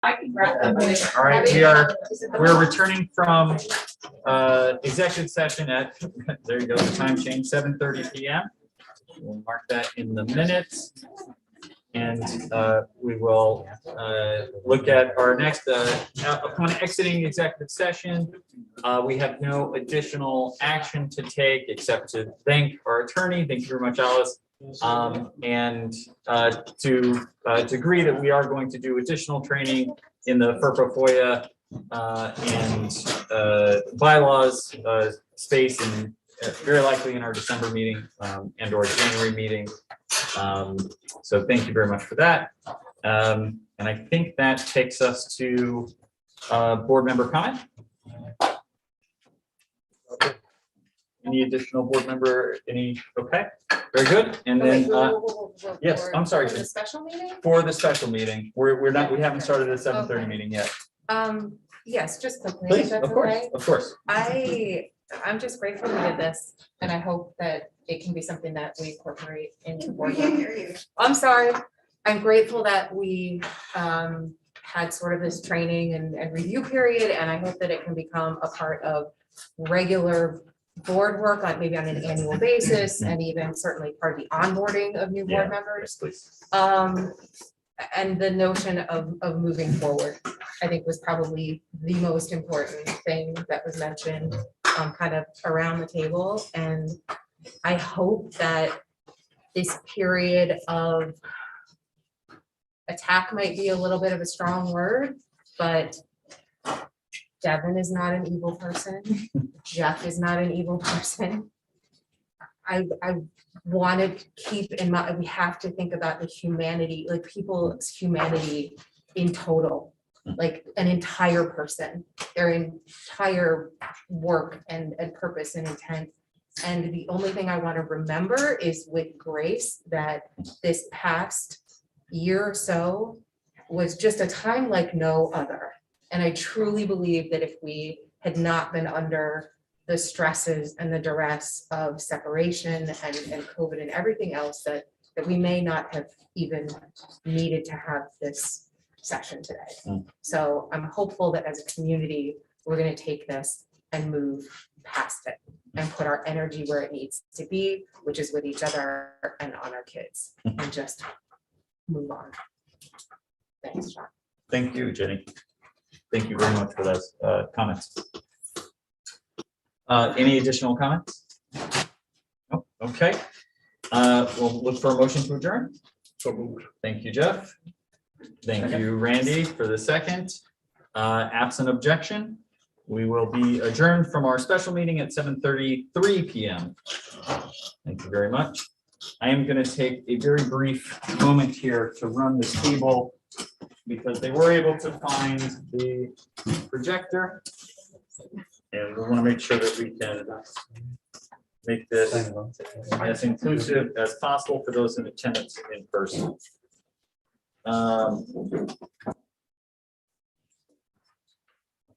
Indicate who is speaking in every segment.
Speaker 1: I can grab them.
Speaker 2: All right, we're returning from executive session at, there you go, the time change, 7:30 p.m. We'll mark that in the minutes. And we will look at our next, upon exiting executive session, we have no additional action to take except to thank our attorney. Thank you very much, Alice. And to agree that we are going to do additional training in the FERPA FOIA and bylaws space, and very likely in our December meeting and or January meeting. So thank you very much for that. And I think that takes us to board member comment. Any additional board member? Okay, very good. And then yes, I'm sorry.
Speaker 3: For the special meeting?
Speaker 2: For the special meeting, we haven't started the 7:30 meeting yet.
Speaker 3: Yes, just quickly.
Speaker 2: Please,
Speaker 3: if that's
Speaker 2: of course,
Speaker 3: okay.
Speaker 2: of course.
Speaker 3: I'm just grateful we did this, and I hope that it can be something that we incorporate into board work. I'm sorry. I'm grateful that we had sort of this training and review period, and I hope that it can become a part of regular board work, like maybe on an annual basis, and even certainly part of the onboarding of new board members.
Speaker 2: Please.
Speaker 3: And the notion of moving forward, I think, was probably the most important thing that was mentioned kind of around the table. And I hope that this period of attack might be a little bit of a strong word, but Devin is not an evil person. Jeff is not an evil person. I want to keep in mind, we have to think about the humanity, like people's humanity in total, like an entire person, their entire work and purpose and intent. And the only thing I want to remember is with grace that this past year or so was just a time like no other. And I truly believe that if we had not been under the stresses and the duress of separation and COVID and everything else, that we may not have even needed to have this session today. So I'm hopeful that as a community, we're going to take this and move past it and put our energy where it needs to be, which is with each other and on our kids, and just move on. Thanks, John.
Speaker 2: Thank you, Jenny. Thank you very much for those comments. Any additional comments? Oh, okay. We'll look for a motion to adjourn. So moved. Thank you, Jeff. Thank you, Randy, for the second. Absent objection, we will be adjourned from our special meeting at 7:33 p.m. Thank you very much. I am going to take a very brief moment here to run this table because they were able to find the projector. And we want to make sure that we can make this as inclusive as possible for those in attendance in person.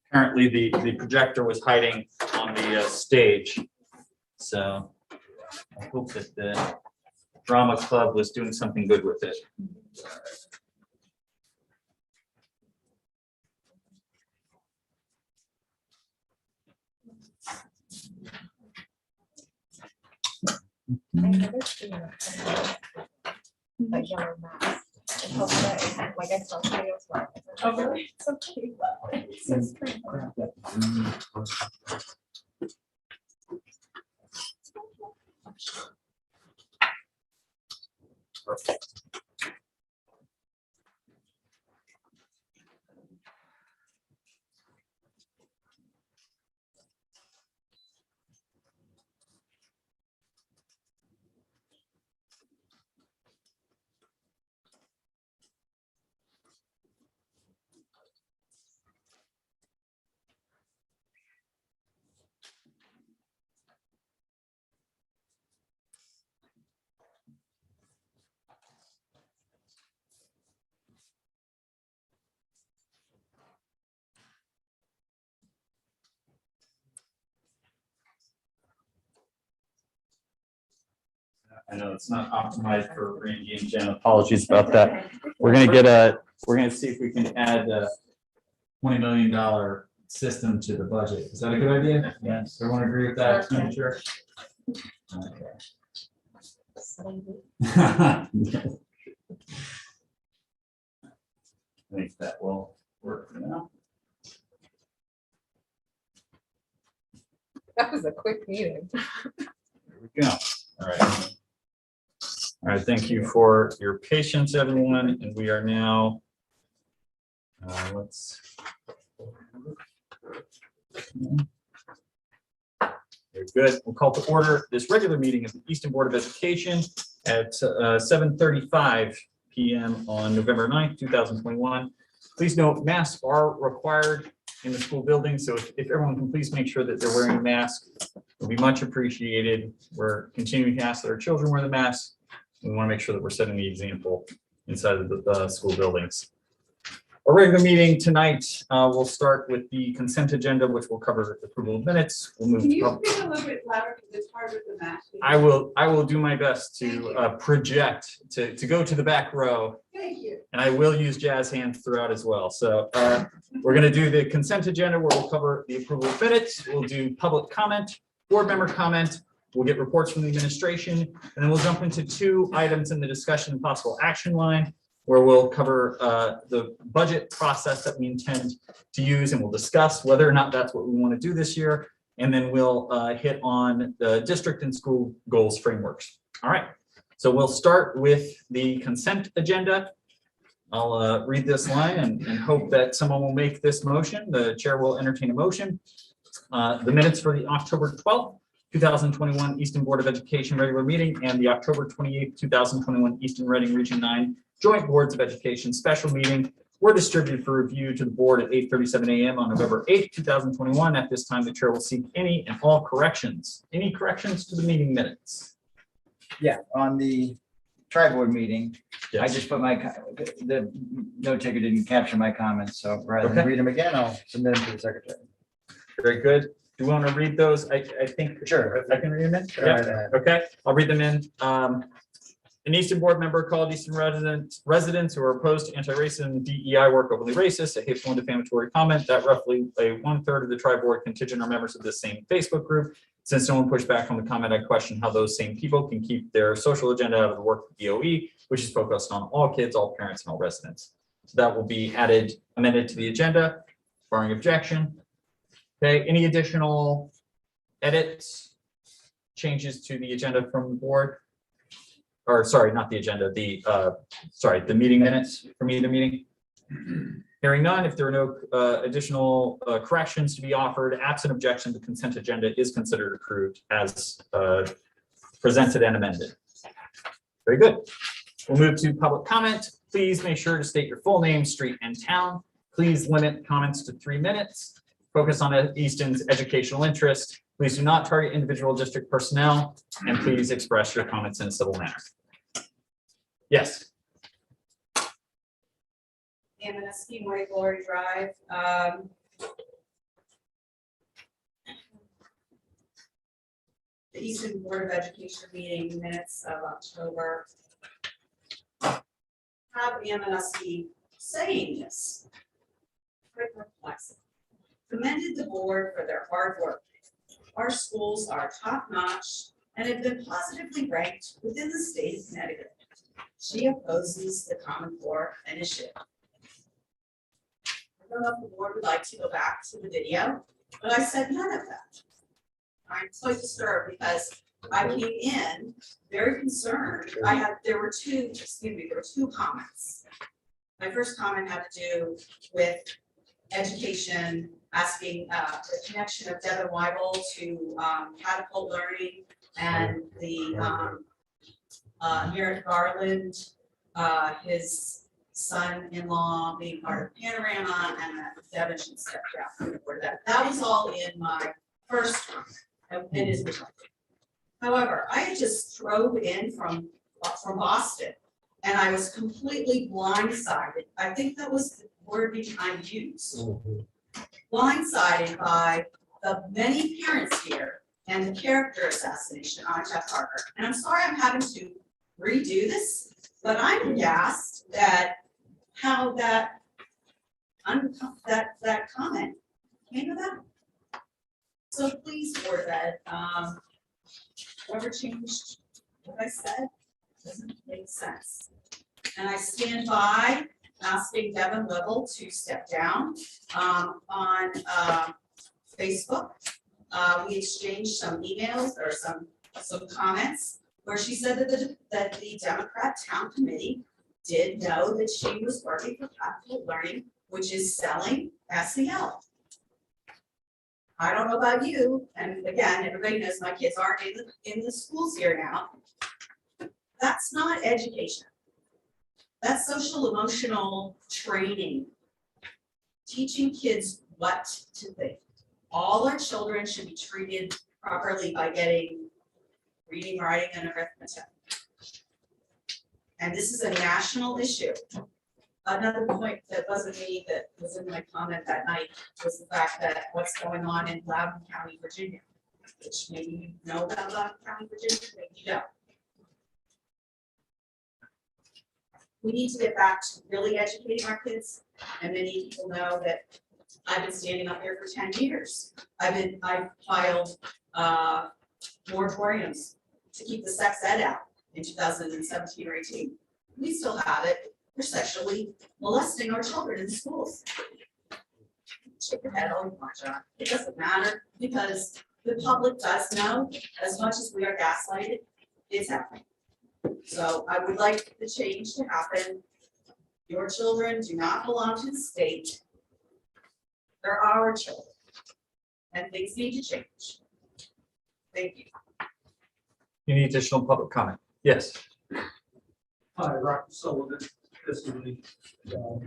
Speaker 2: Apparently the projector was hiding on the stage. So I hope that the drama club was doing something good with it.
Speaker 3: I never seen a yellow mask. I hope that, like I saw videos where
Speaker 1: Oh, really?
Speaker 3: it's so cute. It's so strange.
Speaker 2: Perfect. I know it's not optimized for Randy and Jen. Apologies about that. We're going to get we're gonna see if we can add a $20 million system to the budget. Is that a good idea?
Speaker 1: Yes.
Speaker 2: Everyone agree with that, Manager? I think that will work for now.
Speaker 3: That was a quick meeting.
Speaker 2: There we go. All right. All right, thank you for your patience, everyone, and we are now, let's. Very good. We'll call to order this regular meeting of the Easton Board of Education at 7:35 p.m. on November 9th, 2021. Please note, masks are required in the school building, so if everyone can please make sure that they're wearing a mask, it'll be much appreciated. We're continuing to ask that our children wear the mask. We want to make sure that we're setting the example inside of the school buildings. Our regular meeting tonight, we'll start with the consent agenda, which will cover the approval of minutes. We'll move.
Speaker 4: Can you speak a little bit louder because it's hard with the mask?
Speaker 2: I will do my best to project to go to the back row,
Speaker 4: Thank you.
Speaker 2: and I will use jazz hands throughout as well. So we're going to do the consent agenda where we'll cover the approval of minutes. We'll do public comment, board member comment. We'll get reports from the administration, and then we'll jump into 2 items in the discussion and possible action line, where we'll cover the budget process that we intend to use, and we'll discuss whether or not that's what we want to do this year. And then we'll hit on the district and school goals frameworks. All right, so we'll start with the consent agenda. I'll read this line and hope that someone will make this motion. The chair will entertain a motion. The minutes for the October 12th, 2021 Easton Board of Education regular meeting and the October 28th, 2021 Easton Reading Region 9 Joint Boards of Education special meeting were distributed for review to the board at 8:37 a.m. on November 8th, 2021. At this time, the chair will seek any and all corrections. Any corrections to the meeting minutes?
Speaker 1: Yeah, on the tri-board meeting, I
Speaker 2: Yes.
Speaker 1: just put the note taker didn't capture my comments, so rather than
Speaker 2: Okay.
Speaker 1: read them again, I'll submit them to the secretary.
Speaker 2: Very good. Do we want to read those? I think.
Speaker 1: Sure.
Speaker 2: I can read them in?
Speaker 1: Go right ahead.
Speaker 2: Okay, I'll read them in. An Easton board member called Easton residents who are opposed to anti-racism DEI work openly racist, a hateful and defamatory comment that roughly 1/3 of the tri-board contingent are members of this same Facebook group. Since no one pushed back on the comment, I question how those same people can keep their social agenda out of the work of DOE, which is focused on all kids, all parents, and all residents. So that will be amended to the agenda, barring objection. Okay, any additional edits, changes to the agenda from the board? Or sorry, not the agenda, the meeting minutes from either meeting. Hearing none, if there are no additional corrections to be offered, absent objection, the consent agenda is considered approved as presented and amended. Very good. We'll move to public comment. Please make sure to state your full name, street, and town. Please limit comments to 3 minutes. Focus on Easton's educational interest. Please do not target individual district personnel, and please express your comments in a civil manner. Yes.
Speaker 4: Amaneski, White Glory Drive. The Easton Board of Education meeting minutes of October. Have Amaneski saying this. Very perplexing. Commended the board for their hard work. Our schools are top-notch and have been positively ranked within the state of Connecticut. She opposes the Common Core initiative. I don't know if the board would like to go back to the video, but I said none of that. I'm so disturbed because I came in very concerned. There were two comments. My first comment had to do with education, asking the connection of Devin Weibel to catapult learning and the Merritt Garland, his son-in-law being part of Panorama, and that Devin should step down. That was all in my first comment. It is reflected. However, I just drove in from Boston and I was completely blindsided. I think that was the word I used. Blindsided by the many parents here and the character assassination on Jeff Parker. And I'm sorry I'm having to redo this, but I'm aghast that how that that comment came about. So please, Board of Ed, whoever changed what I said doesn't make sense. And I stand by asking Devin Little to step down. On Facebook, we exchanged some emails or some comments where she said that the Democrat Town Committee did know that she was working for Practical Learning, which is selling SEL. I don't know about you, and again, everybody knows my kids aren't in the schools here now. That's not education. That's social emotional training. Teaching kids what to think. All our children should be treated properly by getting reading, writing, and arithmetic. And this is a national issue. Another point that wasn't me that was in my comment that night was the fact that what's going on in Loudoun County, Virginia, which maybe you know about Loudoun County, Virginia, maybe you don't. We need to get back to really educating our kids, and many people know that I've been standing up here for 10 years. I've filed moratoriums to keep the sex ed out in 2017 or 18. We still have it. They're sexually molesting our children in schools. Shake your head all you want, John. It doesn't matter because the public does know, as much as we are gaslighted, it's happening. So I would like the change to happen. Your children do not belong to the state. They're our children. And things need to change. Thank you.
Speaker 2: Any additional public comment? Yes.
Speaker 5: Hi, Rocky Sullivan. This is me.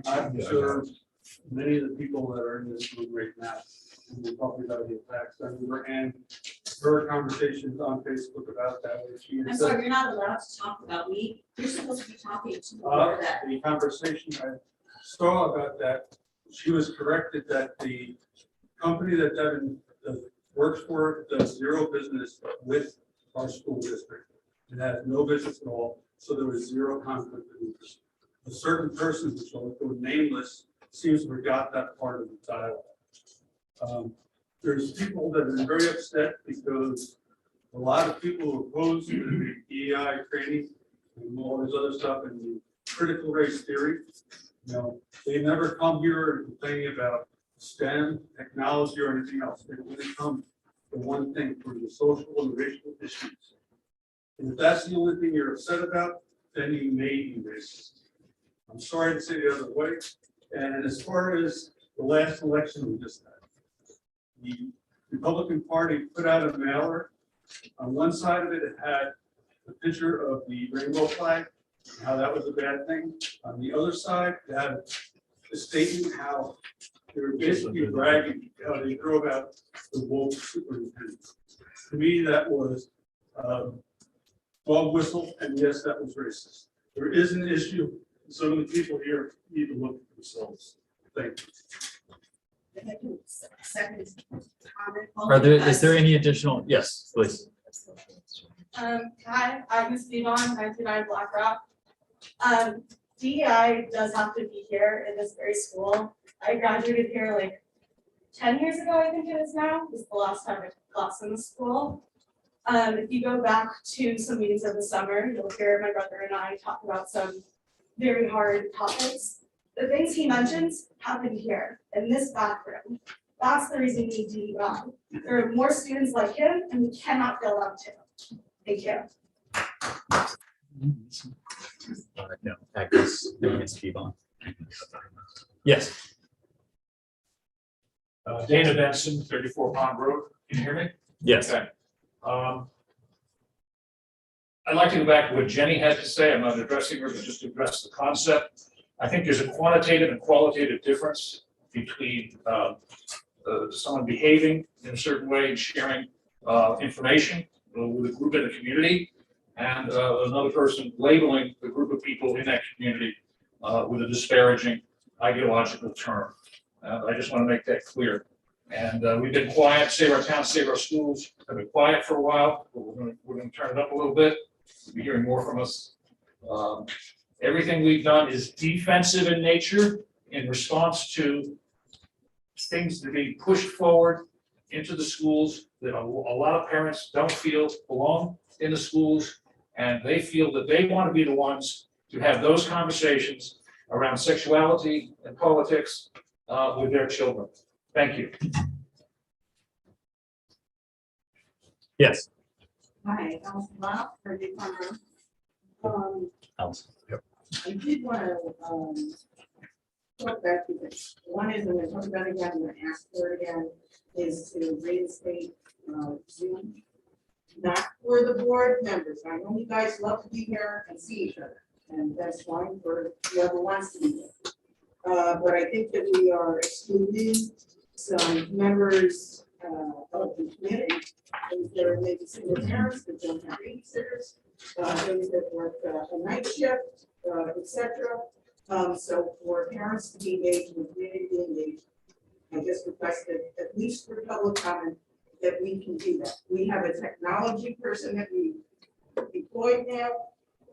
Speaker 5: I've observed many of the people that are in this room right now, and we probably got the attacks everywhere, and heard conversations on Facebook about that.
Speaker 4: I'm sorry, you're not allowed to talk about me. You're supposed to be talking to more that.
Speaker 5: The conversation I saw about that, she was corrected that the company that Devin works for does zero business with our school district. It has no business at all, so there was zero conflict of interest. A certain person, which will go nameless, seems to have got that part of the dialogue. There's people that are very upset because a lot of people who oppose the EI training and all this other stuff and the critical race theory, you know, they never come here and complain about STEM, technology, or anything else. They only come for one thing, for the social and racial issues. And if that's the only thing you're upset about, then you may be racist. I'm sorry to say the other way. And as far as the last election we just had, the Republican Party put out a mailer. On one side of it, it had a picture of the rainbow flag, how that was a bad thing. On the other side, it had a statement how they were basically bragging how they drove out the woke superintendent. To me, that was dog whistle, and yes, that was racist. There is an issue. Some of the people here need to look at themselves. Thank you.
Speaker 4: If I can second comment.
Speaker 2: Are there, is there any additional? Yes, please.
Speaker 6: Hi, I'm Ms. Devon, 99 Black Rock. DEI does have to be here in this very school. I graduated here like 10 years ago, I think it is now. This is the last time I took class in the school. If you go back to some meetings of the summer, you'll hear my brother and I talk about some very hard topics. The things he mentions happened here in this bathroom. That's the reason we need DEI. There are more students like him, and we cannot fill them too. Thank you.
Speaker 2: No, Agnes, Devon. Yes.
Speaker 7: Dana Benson, 34 Pond Road. Can you hear me?
Speaker 2: Yes.
Speaker 7: Okay. I'd like to go back to what Jenny had to say. I'm not addressing her, but just to address the concept. I think there's a quantitative and qualitative difference between someone behaving in a certain way and sharing information with a group in the community, and another person labeling the group of people in that community with a disparaging ideological term. I just want to make that clear. And we've been quiet, Save Our Town, Save Our Schools, have been quiet for a while, but we're going to turn it up a little bit. You'll be hearing more from us Everything we've done is defensive in nature in response to things that are being pushed forward into the schools that a lot of parents don't feel belong in the schools. And they feel that they want to be the ones to have those conversations around sexuality and politics with their children. Thank you.
Speaker 2: Yes.
Speaker 8: Hi, Allison Lau, for the camera.
Speaker 2: Allison. Yep.
Speaker 8: I did want to, talk back to this. One is, I'm going to talk about it again, I'm going to ask for it again, is to reinstate, Zoom. Not for the board members. I know you guys love to be here and see each other, and that's fine for whoever wants to be there. But I think that we are excluding some members, of the community. Those that are maybe single parents that don't have babysitters, those that work a night shift, etc. So for parents to be engaged and the community to be engaged, I just requested, at least for public comment, that we can do that. We have a technology person that we deployed now,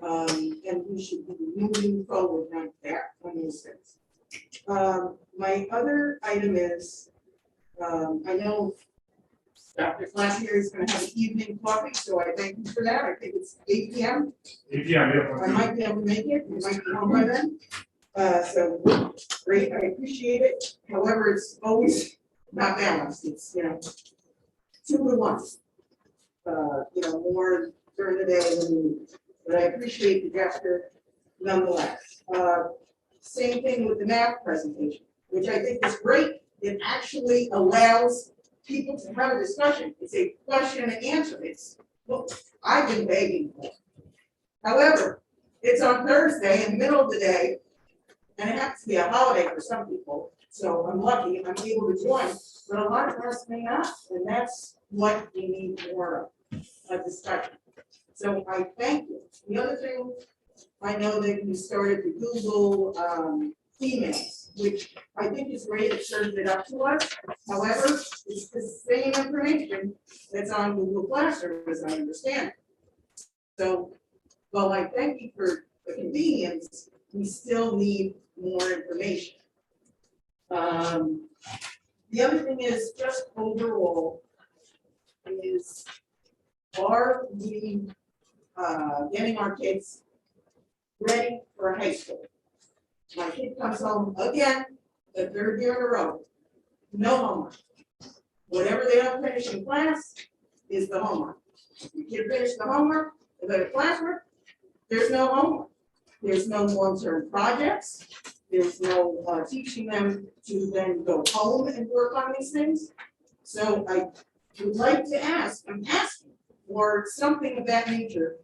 Speaker 8: and we should be moving forward on that, on those things. My other item is, I know Dr. Flash here is going to have an evening coffee, so I thank you for that. I think it's 8 p.m. I might be able to make it. We might be home by then. So great, I appreciate it. However, it's always not balanced. It's, 2 to 1. More during the day than the evening. But I appreciate the gesture nonetheless. Same thing with the math presentation, which I think is great. It actually allows people to have a discussion. It's a question and answer. It's what I've been begging for. However, it's on Thursday in the middle of the day, and it happens to be a holiday for some people. So I'm lucky I'm able to join, but a lot of us may not, and that's what we need more of, a discussion. So I thank you. The other thing, I know that you started the Google emails, which I think is great. It serves it up to us. However, it's the same information that's on Google Classroom, as I understand it. So, while I thank you for the convenience, we still need more information. The other thing is just overall is, are we getting our kids ready for high school? My kid comes home again, the 3rd year in a row, no homework. Whatever they don't finish in class is the homework. The kid finished the homework, they go to classwork, there's no homework. There's no long-term projects. There's no teaching them to then go home and work on these things. So I would like to ask, I'm asking for something of that nature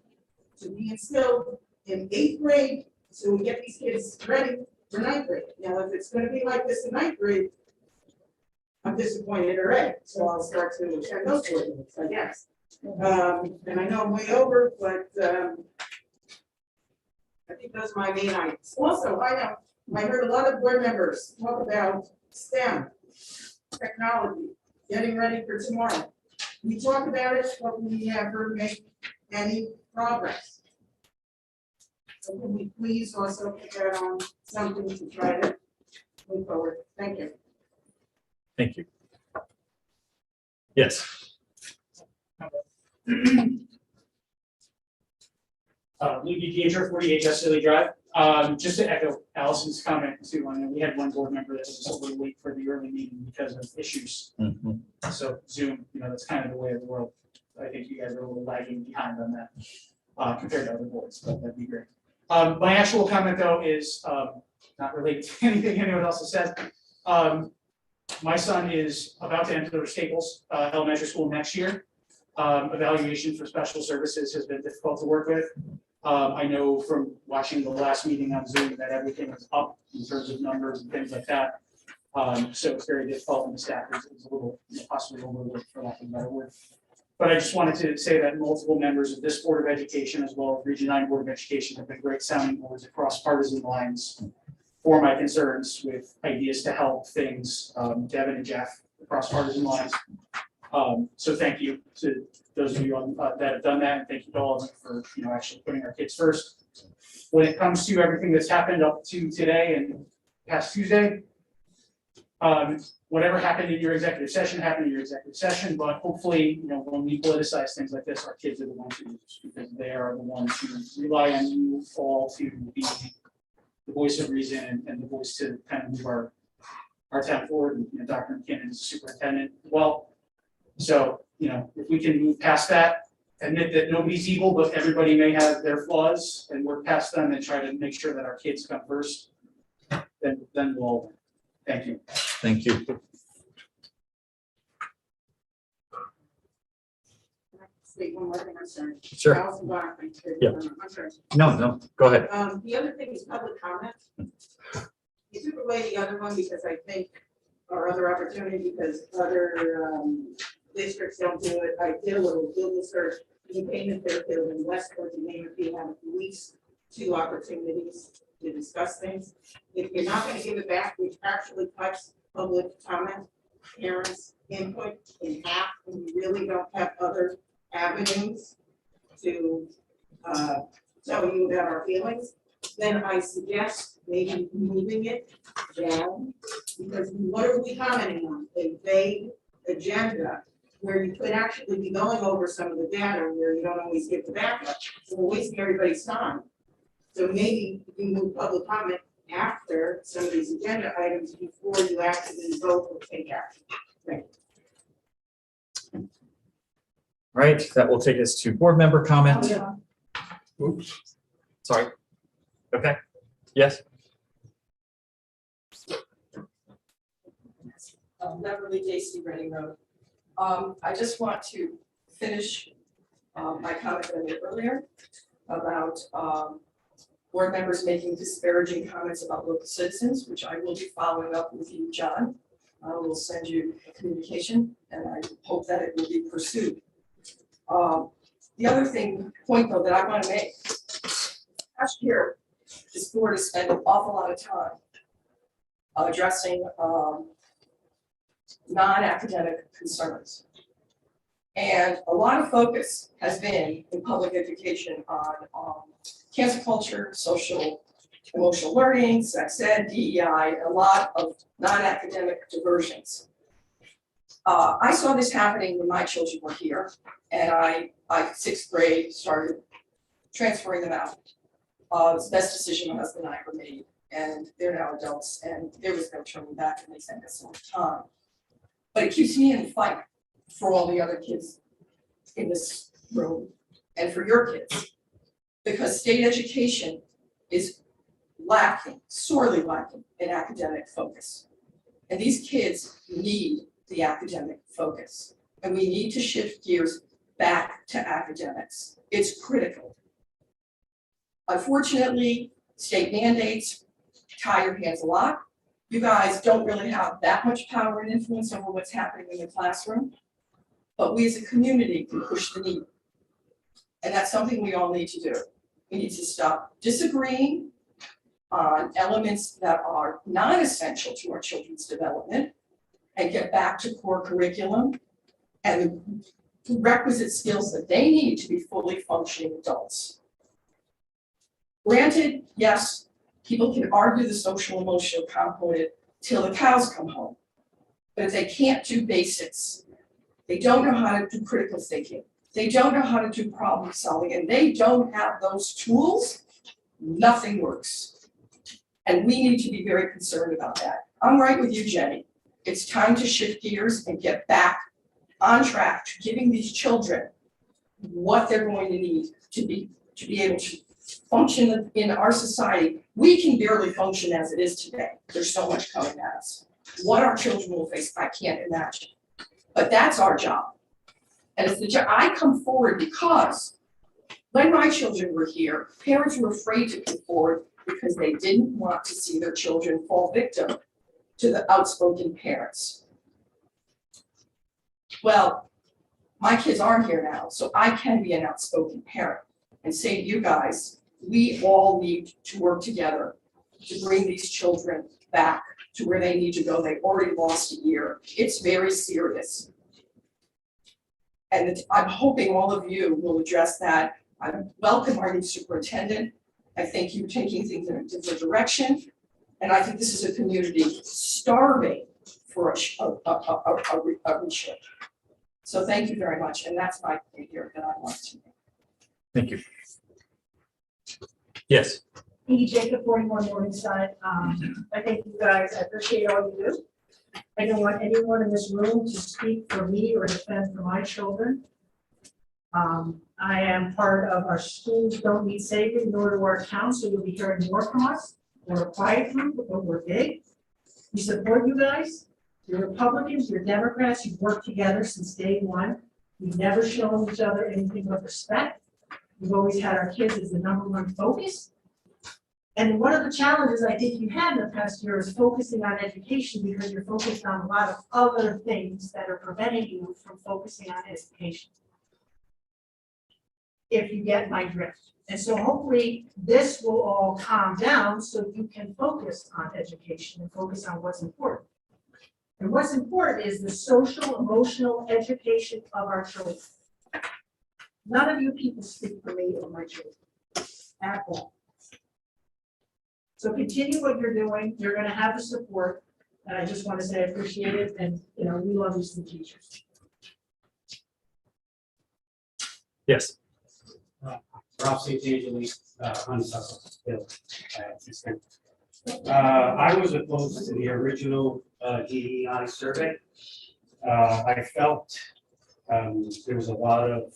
Speaker 8: to be instilled in 8th grade, so we get these kids ready for 9th grade. Now, if it's gonna be like this in 9th grade, I'm disappointed already, so I'll start to attend those board meetings, I guess. And I know I'm way over, but I think those are my main items. Also, I heard a lot of board members talk about STEM, technology, getting ready for tomorrow. We talk about it, but we never make any progress. So can we please also put that on something to try to move forward? Thank you.
Speaker 2: Thank you. Yes.
Speaker 9: Lee Pietro, 48 Silly Drive. Just to echo Allison's comment too, I know we had one board member that was a little late for the early meeting because of issues. So Zoom, that's kind of the way of the world. I think you guys are a little lagging behind on that compared to other boards, but that'd be great. My actual comment though is not related to anything anyone else has said. My son is about to enter Staples Elementary School next year. Evaluation for special services has been difficult to work with. I know from watching the last meeting on Zoom that everything is up in terms of numbers and things like that. So it's very difficult, and the staff is a little possibly overworked, for lack of a better word. But I just wanted to say that multiple members of this Board of Education, as well as Region 9 Board of Education, have been great sounding boards across partisan lines for my concerns with ideas to help things, Devin and Jeff, across partisan lines. So thank you to those of you that have done that, and thank you to all of you for actually putting our kids first. when it comes to everything that's happened up to today and past Tuesday, whatever happened in your executive session happened in your executive session, but hopefully, when we politicize things like this, our kids are the ones who lose, because they are the ones who rely on you all to be the voice of reason and the voice to kind of move our town forward. And Dr. McKinnon is the superintendent as well. So, if we can move past that, admit that nobody's evil, but everybody may have their flaws, and work past them and try to make sure that our kids come first, then we'll, thank you.
Speaker 2: Thank you.
Speaker 8: State one more thing, I'm sorry.
Speaker 2: Sure.
Speaker 8: Allison Black, thank you.
Speaker 2: Yeah.
Speaker 8: I'm sorry.
Speaker 2: No, go ahead.
Speaker 8: The other thing is public comment. You took away the other one because I think, or other opportunity, because other districts don't do it. I did a little Google search. You came in Fairfield and Westport, you name it, you have at least 2 opportunities to discuss things. If you're not gonna give it back, which actually cuts public comment, parents' input in half, and you really don't have other avenues to tell you about our feelings, then I suggest maybe moving it down, because what are we commenting on? A vague agenda where you could actually be going over some of the data where you don't always get the backup, so we're wasting everybody's time. So maybe you move public comment after some of these agenda items before you actually vote or take action. Thank you.
Speaker 2: Right, that will take us to board member comment. Oops, sorry. Okay, yes.
Speaker 10: Beverly J.C. Reading Road. I just want to finish my comment that I made earlier about board members making disparaging comments about local citizens, which I will be following up with you, John. I will send you a communication, and I hope that it will be pursued. The other point though that I want to make, last year, this board has spent an awful lot of time addressing non-academic concerns. And a lot of focus has been in public education on cancer culture, social, emotional learning, sex ed, DEI, a lot of non-academic diversions. I saw this happening when my children were here, and I 6th grade, started transferring them out. It was the best decision my husband and I ever made, and they're now adults, and there was no turning back, and they spent this long time. But it keeps me in the fight for all the other kids in this room and for your kids, because state education is lacking, sorely lacking in academic focus. And these kids need the academic focus, and we need to shift gears back to academics. It's critical. Unfortunately, state mandates tie your hands a lot. You guys don't really have that much power and influence over what's happening in the classroom, but we as a community can push the needle. And that's something we all need to do. We need to stop disagreeing on elements that are non-essential to our children's development and get back to core curriculum and the requisite skills that they need to be fully functioning adults. Granted, yes, people can argue the social emotional component till the cows come home. But if they can't do basics, they don't know how to do critical thinking, they don't know how to do problem solving, and they don't have those tools, nothing works. And we need to be very concerned about that. I'm right with you, Jenny. It's time to shift gears and get back on track to giving these children what they're going to need to be able to function in our society. We can barely function as it is today. There's so much coming at us. What our children will face, I can't imagine. But that's our job. And it's the job. I come forward because when my children were here, parents were afraid to come forward because they didn't want to see their children fall victim to the outspoken parents. Well, my kids aren't here now, so I can be an outspoken parent and say to you guys, we all need to work together to bring these children back to where they need to go. They already lost a year. It's very serious. And I'm hoping all of you will address that. I welcome our new superintendent, I think you're taking things in a different direction. And I think this is a community starving for a reshape. So thank you very much, and that's my point here that I want to make.
Speaker 2: Thank you. Yes.
Speaker 11: Edie Jacob, 41 Morningside. I thank you guys. I appreciate all you do. I don't want anyone in this room to speak for me or defend for my children. I am part of our schools don't need saving, nor do our towns, so you'll be hearing more from us. We're a quiet group, but we're big. We support you guys. You're Republicans, you're Democrats, you've worked together since day one. We've never shown each other anything but respect. We've always had our kids as the #1 focus. And one of the challenges I think you had in the past year is focusing on education because you're focused on a lot of other things that are preventing you from focusing on education. If you get my drift. And so hopefully this will all calm down so you can focus on education and focus on what's important. And what's important is the social, emotional education of our children. None of you people speak for me or my children at all. So continue what you're doing. You're going to have the support. And I just want to say I appreciate it. And, you know, we love you some teachers.
Speaker 2: Yes.
Speaker 12: Ralph St. Angeles, Untitled Chapter. I was opposed to the original DEI survey. I felt there was a lot of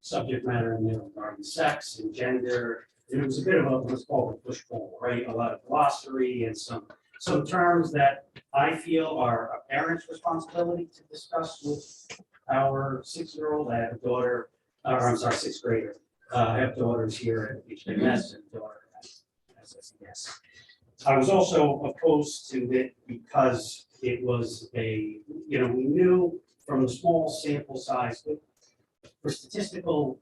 Speaker 12: subject matter in there regarding sex and gender, and it was a bit of a what's called a push-pull, right? A lot of glossary and some terms that I feel are a parent's responsibility to discuss with our 6-year-old. I have a daughter, or I'm sorry, 6th grader. I have daughters here at HMS and a daughter at SSES. I was also opposed to it because it was we knew from the small sample size, but for statistical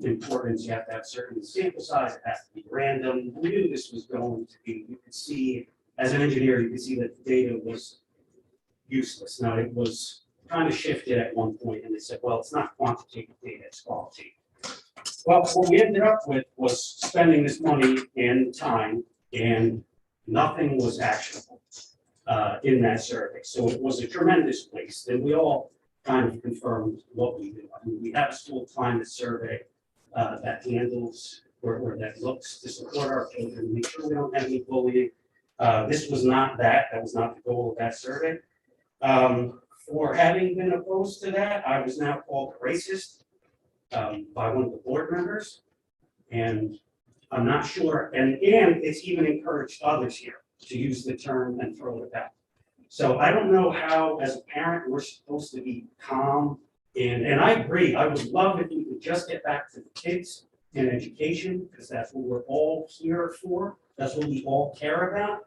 Speaker 12: importance, you have to have certain sample size, it has to be random. We knew this was going to be, you could see, as an engineer, you could see that the data was useless. Now, it was kind of shifted at one point, and they said, well, it's not quantitative data, it's qualitative. Well, what we ended up with was spending this money and time, and nothing was actionable in that survey. So it was a tremendous waste, and we all kind of confirmed what we do. I mean, we have a school climate survey that handles or that looks to support our children, make sure we don't have any bullying. This was not that. That was not the goal of that survey. For having been opposed to that, I was now called a racist by one of the board members, and I'm not sure, and it's even encouraged others here to use the term and throw it out. So I don't know how, as a parent, we're supposed to be calm, and I agree, I would love if we could just get back to the kids and education, because that's what we're all here for, that's what we all care about.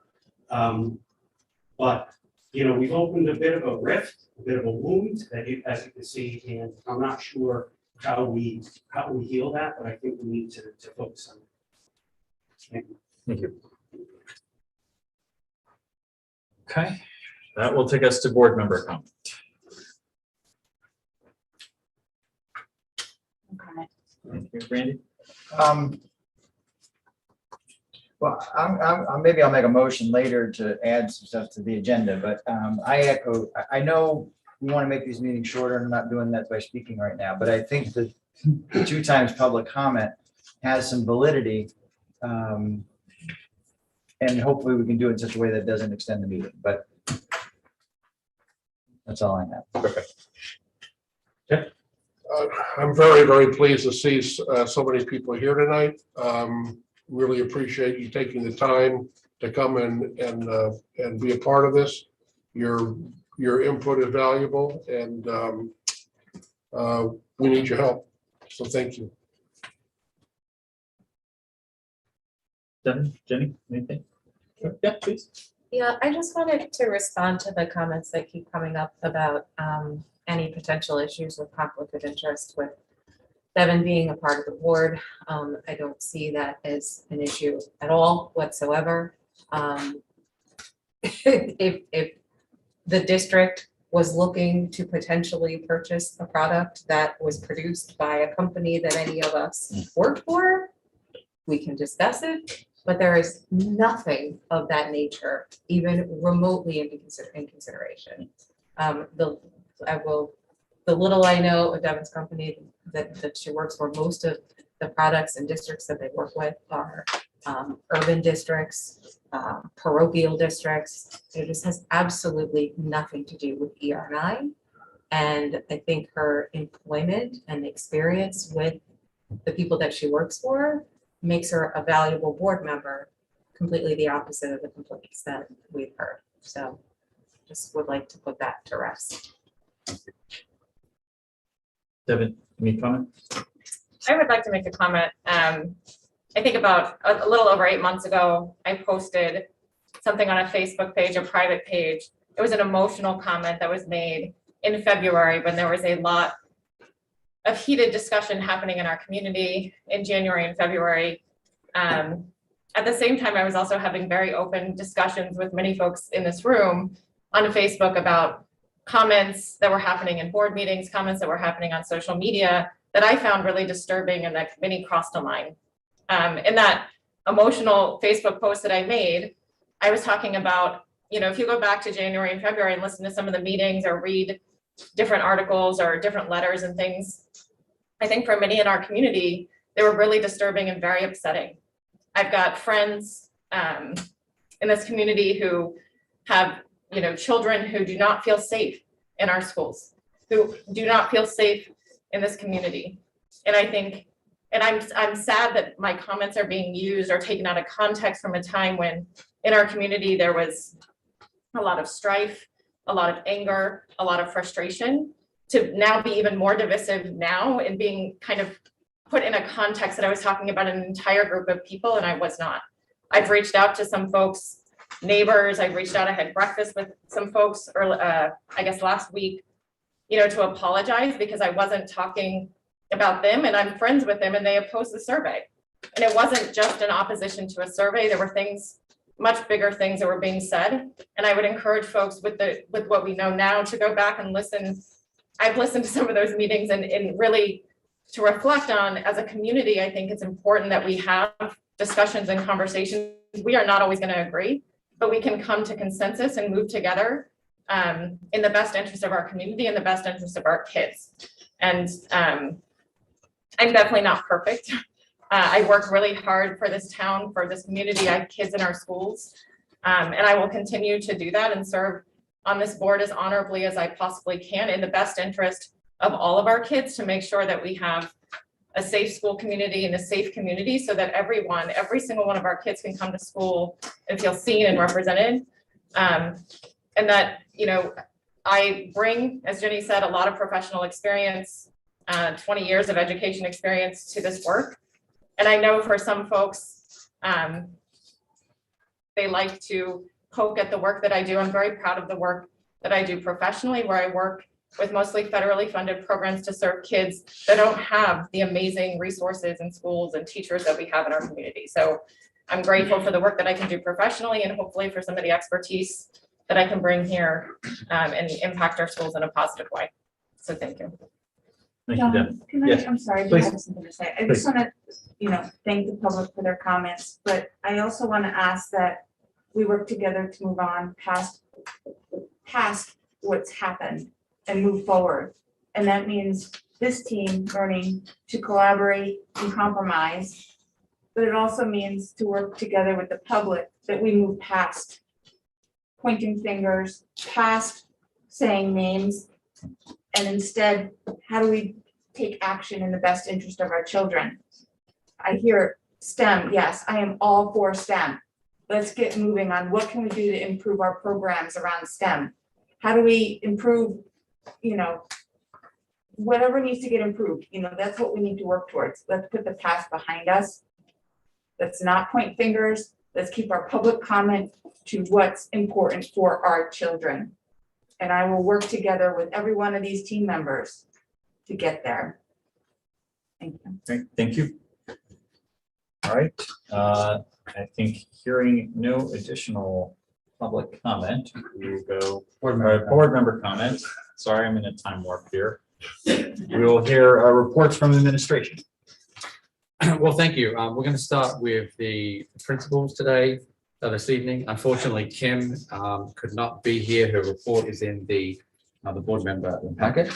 Speaker 12: But, you know, we've opened a bit of a rift, a bit of a wound, that as you can see, and I'm not sure how we heal that, but I think we need to focus on it. Thank you.
Speaker 2: Thank you. Okay, that will take us to board member comment.
Speaker 3: Okay.
Speaker 2: Thank you, Randy.
Speaker 1: Well, maybe I'll make a motion later to add some stuff to the agenda, but I echo, I know we want to make these meetings shorter, and I'm not doing that by speaking right now, but I think that the 2 times public comment has some validity. And hopefully we can do it in such a way that doesn't extend the meeting, but that's all I have.
Speaker 2: Perfect.
Speaker 13: I'm very, very pleased to see so many people here tonight. Really appreciate you taking the time to come and be a part of this. Your input is valuable, and we need your help. So thank you.
Speaker 2: Jenny, anything? Yeah, please.
Speaker 3: Yeah, I just wanted to respond to the comments that keep coming up about any potential issues with conflict of interest with Devin being a part of the board. I don't see that as an issue at all whatsoever. If the district was looking to potentially purchase a product that was produced by a company that any of us worked for, we can discuss it, but there is nothing of that nature, even remotely in consideration. The little I know of Devin's company that she works for, most of the products and districts that they work with are urban districts, parochial districts. It just has absolutely nothing to do with ER9. And I think her employment and experience with the people that she works for makes her a valuable board member, completely the opposite of the complaints that we've heard. So just would like to put that to rest.
Speaker 2: Devin, any comment?
Speaker 14: I would like to make a comment. I think about a little over 8 months ago, I posted something on a Facebook page, a private page. It was an emotional comment that was made in February when there was a lot of heated discussion happening in our community in January and February. At the same time, I was also having very open discussions with many folks in this room on Facebook about comments that were happening in board meetings, comments that were happening on social media that I found really disturbing and that many crossed a line. In that emotional Facebook post that I made, I was talking about, if you go back to January and February and listen to some of the meetings or read different articles or different letters and things, I think for many in our community, they were really disturbing and very upsetting. I've got friends in this community who have, children who do not feel safe in our schools, who do not feel safe in this community. And I think, and I'm sad that my comments are being used or taken out of context from a time when in our community there was a lot of strife, a lot of anger, a lot of frustration, to now be even more divisive now and being kind of put in a context that I was talking about an entire group of people and I was not. I've reached out to some folks, neighbors, I've reached out, I had breakfast with some folks I guess last week, to apologize because I wasn't talking about them and I'm friends with them and they opposed the survey. And it wasn't just an opposition to a survey, there were things, much bigger things that were being said. And I would encourage folks with what we know now to go back and listen. I've listened to some of those meetings and really to reflect on as a community, I think it's important that we have discussions and conversations. We are not always going to agree, but we can come to consensus and move together in the best interest of our community and the best interest of our kids. And I'm definitely not perfect. I work really hard for this town, for this community. I have kids in our schools, and I will continue to do that and serve on this board as honorably as I possibly can in the best interest of all of our kids to make sure that we have a safe school community and a safe community so that every single one of our kids can come to school and feel seen and represented. And that, I bring, as Jenny said, a lot of professional experience, 20 years of education experience to this work. And I know for some folks, they like to poke at the work that I do. I'm very proud of the work that I do professionally, where I work with mostly federally funded programs to serve kids that don't have the amazing resources and schools and teachers that we have in our community. So I'm grateful for the work that I can do professionally and hopefully for some of the expertise that I can bring here and impact our schools in a positive way. So thank you.
Speaker 2: Thank you, Deb.
Speaker 15: Can I,
Speaker 2: Yes,
Speaker 15: I'm sorry, I do
Speaker 2: please.
Speaker 15: have something to say. I just want to, thank the public for their comments, but I also want to ask that we work together to move on past what's happened and move forward. And that means this team learning to collaborate and compromise, but it also means to work together with the public, that we move past pointing fingers, past saying names, and instead, how do we take action in the best interest of our children? I hear STEM, yes, I am all for STEM. Let's get moving on what can we do to improve our programs around STEM? How do we improve, whatever needs to get improved, that's what we need to work towards. Let's put the past behind us. Let's not point fingers. Let's keep our public comment to what's important for our children. And I will work together with every one of these team members to get there. Thank you.
Speaker 2: Great, thank you. All right, I think hearing no additional public comment, we will go board member comments. Sorry, I'm in a time warp here. We will hear reports from administration. Well, thank you. We're going to start with the principals today, this evening. Unfortunately, Kim could not be here. Her report is in the board member packet.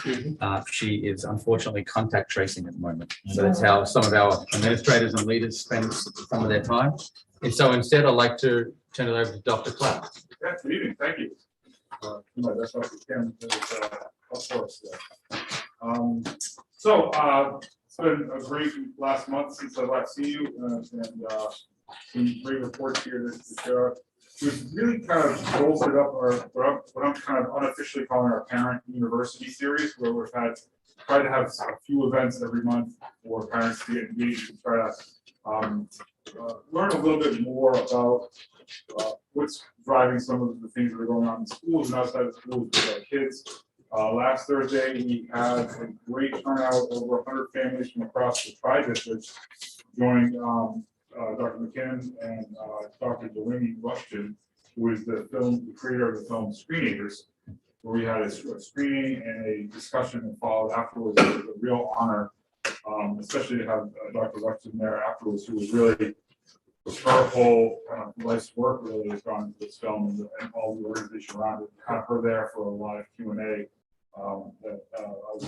Speaker 2: She is unfortunately contact tracing at the moment. So that's how some of our administrators and leaders spend some of their time. And so instead, I'd like to turn it over to Dr. Clark.
Speaker 16: Yeah, good evening, thank you. My best Dr. Kim is, of course. It's been a great last month since I last see you, and some great reports here to share. We've really kind of bolstered up our, what I'm kind of unofficially calling our parent university series, where we've tried to have a few events every month for parents to get engaged and try to learn a little bit more about what's driving some of the things that are going on in schools and outside of schools with our kids. Last Thursday, we had a great turnout, over 100 families from across the tri-district joined Dr. McKinnon and Dr. Delaney Rushton, who is the creator of the film Screenagers, where we had a screening and a discussion that followed afterwards. It was a real honor, especially to have Dr. Rushton there afterwards, who was really her whole life's work really has gone into this film and all the organization around it. Have her there for a lot of Q&A that I was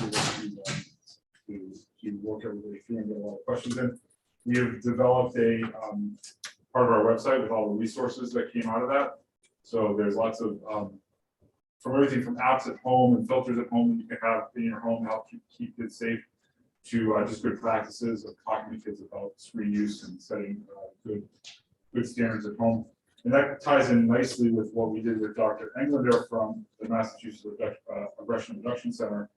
Speaker 16: able to work everybody through and get a lot of questions in. We have developed a part of our website with all the resources that came out of that. So there's lots of from everything from apps at home and filters at home that you can have in your home to help keep kids safe, to just good practices of talking to kids about screen use and setting good standards at home. And that ties in nicely with what we did with Dr. Englander from the Massachusetts Aggression Reduction Center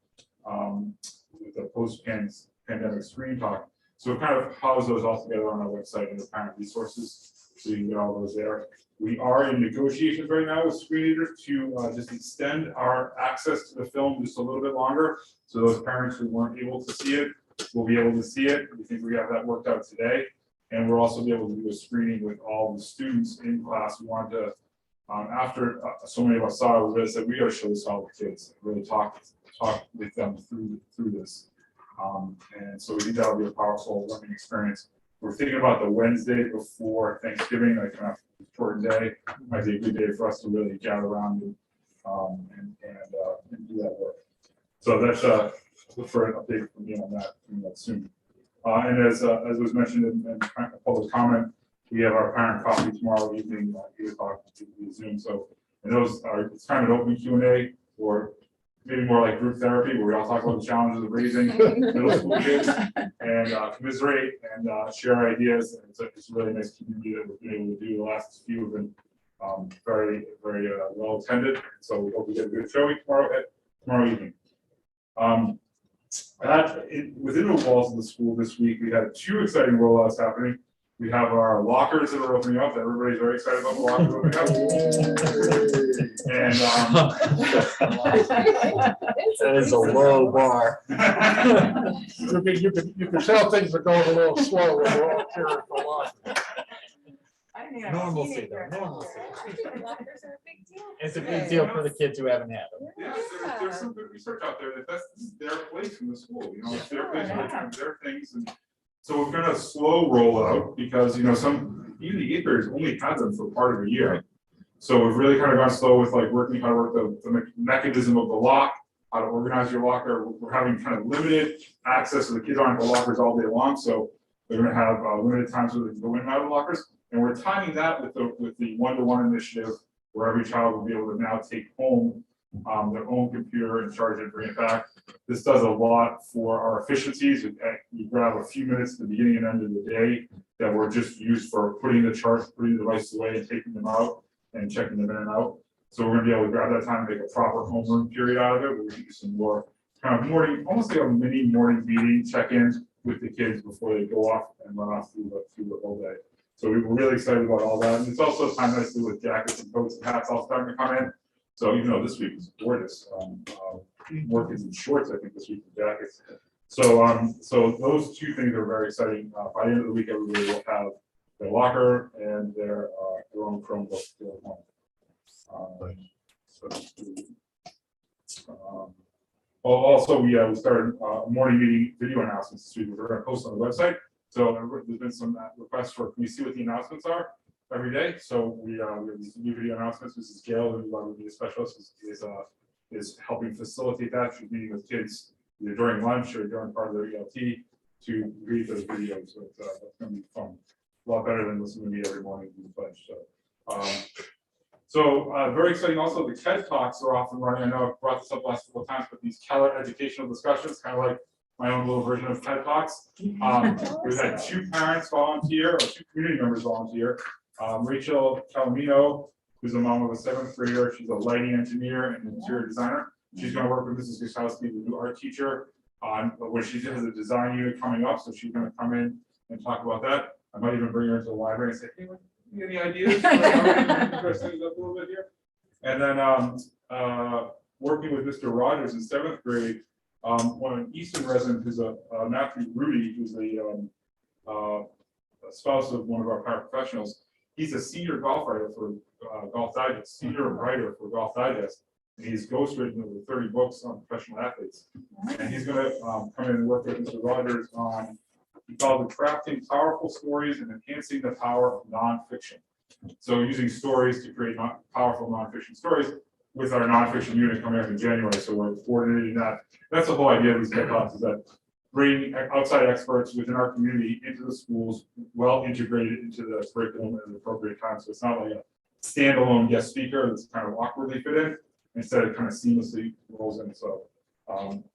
Speaker 16: with the post-pandemic screen talk. So it kind of houses those all together on our website and the parent resources, so you can get all those there. We are in negotiations right now with Screenagers to just extend our access to the film just a little bit longer. So those parents who weren't able to see it will be able to see it. We think we have that worked out today. And we'll also be able to do a screening with all the students in class. We wanted to, after so many of us saw it, we really said, we gotta show this to all the kids, really talk with them through this. And so we think that'll be a powerful learning experience. We're thinking about the Wednesday before Thanksgiving, like kind of short day, might be a good day for us to really gather around and do that work. So that's look for an update from me on that soon. And as was mentioned in public comment, we have our parent coffee tomorrow evening, 8 o'clock via Zoom. So, and those are, it's kind of an open Q&A, or maybe more like group therapy, where we all talk about the challenges of raising middle school kids and commiserate and share ideas. And it's a really nice community that we've been able to do. The last few have been very well attended. So we hope we get a good showing tomorrow evening. Within the walls of the school this week, we had 2 exciting rollouts happening. We have our lockers that are opening up. Everybody's very excited about the lockers opening up. And
Speaker 2: that is a low bar.
Speaker 13: You can tell things are going a little slow when we're all cheering for lockers.
Speaker 2: Normalcy, though. Normalcy. It's a big deal for the kids who haven't had them.
Speaker 16: Yeah, there's some good research out there that this is their place in the school. You know, it's their place, their things, and so we're gonna slow roll out because even the 8th graders only had them for part of a year. So we've really kind of gone slow with like working how to work the mechanism of the lock, how to organize your locker. We're having kind of limited access, so the kids aren't in the lockers all day long. So they're gonna have limited times where they can go in and out of the lockers. And we're timing that with the one-to-one initiative, where every child will be able to now take home their own computer and charge it and bring it back. This does a lot for our efficiencies. You grab a few minutes at the beginning and end of the day that were just used for putting the devices away and taking them out and checking them in and out. So we're gonna be able to grab that time and make a proper homeroom period out of it. We're gonna do some more kind of morning, almost like a mini morning meeting, check-ins with the kids before they go off and run off through the whole day. So we were really excited about all that. And it's also time nicely with jackets and coats and hats all starting to come in. So even though this week was gorgeous, work is in shorts, I think, this week with jackets. So those 2 things are very exciting. By the end of the week, everybody will have their locker and their own Chromebook to go home. Also, we started a morning meeting video announcements this week. We're going to post on the website. So there's been some requests for, can we see what the announcements are every day? So we have these new video announcements. Mrs. Gail, who's our media specialist, is helping facilitate that. She's meeting with kids either during lunch or during part of their ELT to read those videos. So that's gonna be fun. A lot better than listening to me every morning in the bunch. So very exciting. Also, the TED Talks are off and running. I know I've brought this up last couple of times, but these Keller educational discussions, kind of like my own little version of TED Talks. We've had 2 parents volunteer, or 2 community members volunteer. Rachel Calomino, who's a mom of a 7th grader. She's a lighting engineer and interior designer. She's going to work with Mrs. Gustowski, the new art teacher, on where she has a design unit coming up. So she's going to come in and talk about that. I might even bring her into the library and say, hey, any ideas? Dress things up a little bit here. And then working with Mr. Rogers in 7th grade, one Easton resident who's a Matthew Rudy, who's a spouse of one of our paraprofessionals. He's a senior golf writer for Golf Digest, senior writer for Golf Digest. And he's ghostwritten over 30 books on professional athletes. And he's going to come in and work with Mr. Rogers on, he called it crafting powerful stories and enhancing the power of nonfiction. So using stories to create powerful nonfiction stories with our nonfiction unit coming up in January. So we're coordinating that. That's the whole idea of these TED Talks, is that bring outside experts within our community into the schools, well integrated into the curriculum at an appropriate time. So it's not like a standalone guest speaker that's kind of awkwardly fit in. Instead, it kind of seamlessly rolls in. So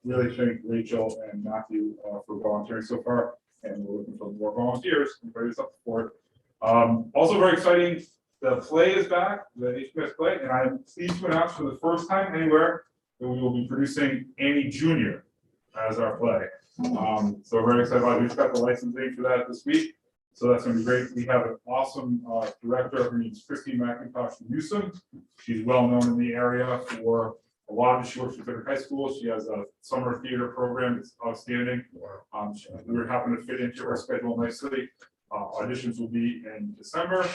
Speaker 16: really thank Rachel and Matthew for volunteering so far. And we're looking for more volunteers and raise up for it. Also very exciting, the play is back, the HBS play, and I'm pleased to announce for the first time anywhere that we will be producing Annie Jr. as our play. So we're very excited about it. We just got the licensing for that this week. So that's going to be great. We have an awesome director. Her name is Christine McIntosh Newsom. She's well known in the area for a lot of, she works with different high schools. She has a summer theater program. It's outstanding. We were happen to fit into her schedule nicely. Auditions will be in December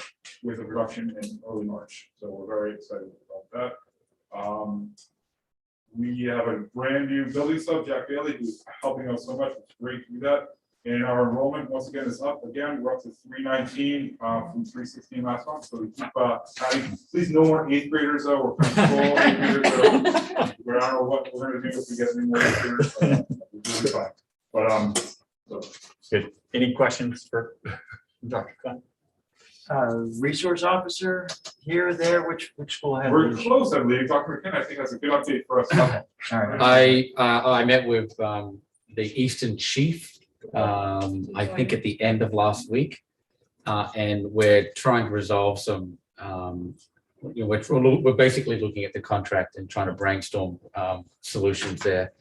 Speaker 16: with a production in early March. So we're very excited about that. We have a brand new building sub, Jack Bailey, who's helping us so much. It's great to do that. And our enrollment, once again, is up again. We're up to 319 from 316 last month. So we keep adding. Please, no more 8th graders, though. We're kind of full 8th graders. We don't know what we're going to do if we get any more 8th graders. We'll be fine. But so.
Speaker 2: Good. Any questions for Dr. Klein?
Speaker 1: Resource officer here, there, which school has?
Speaker 16: We're close, I believe. Dr. McKenna, I think, has a good update for us.
Speaker 1: Okay. All right.
Speaker 17: I met with the Easton chief, I think at the end of last week. And we're trying to resolve some, we're basically looking at the contract and trying to brainstorm solutions there.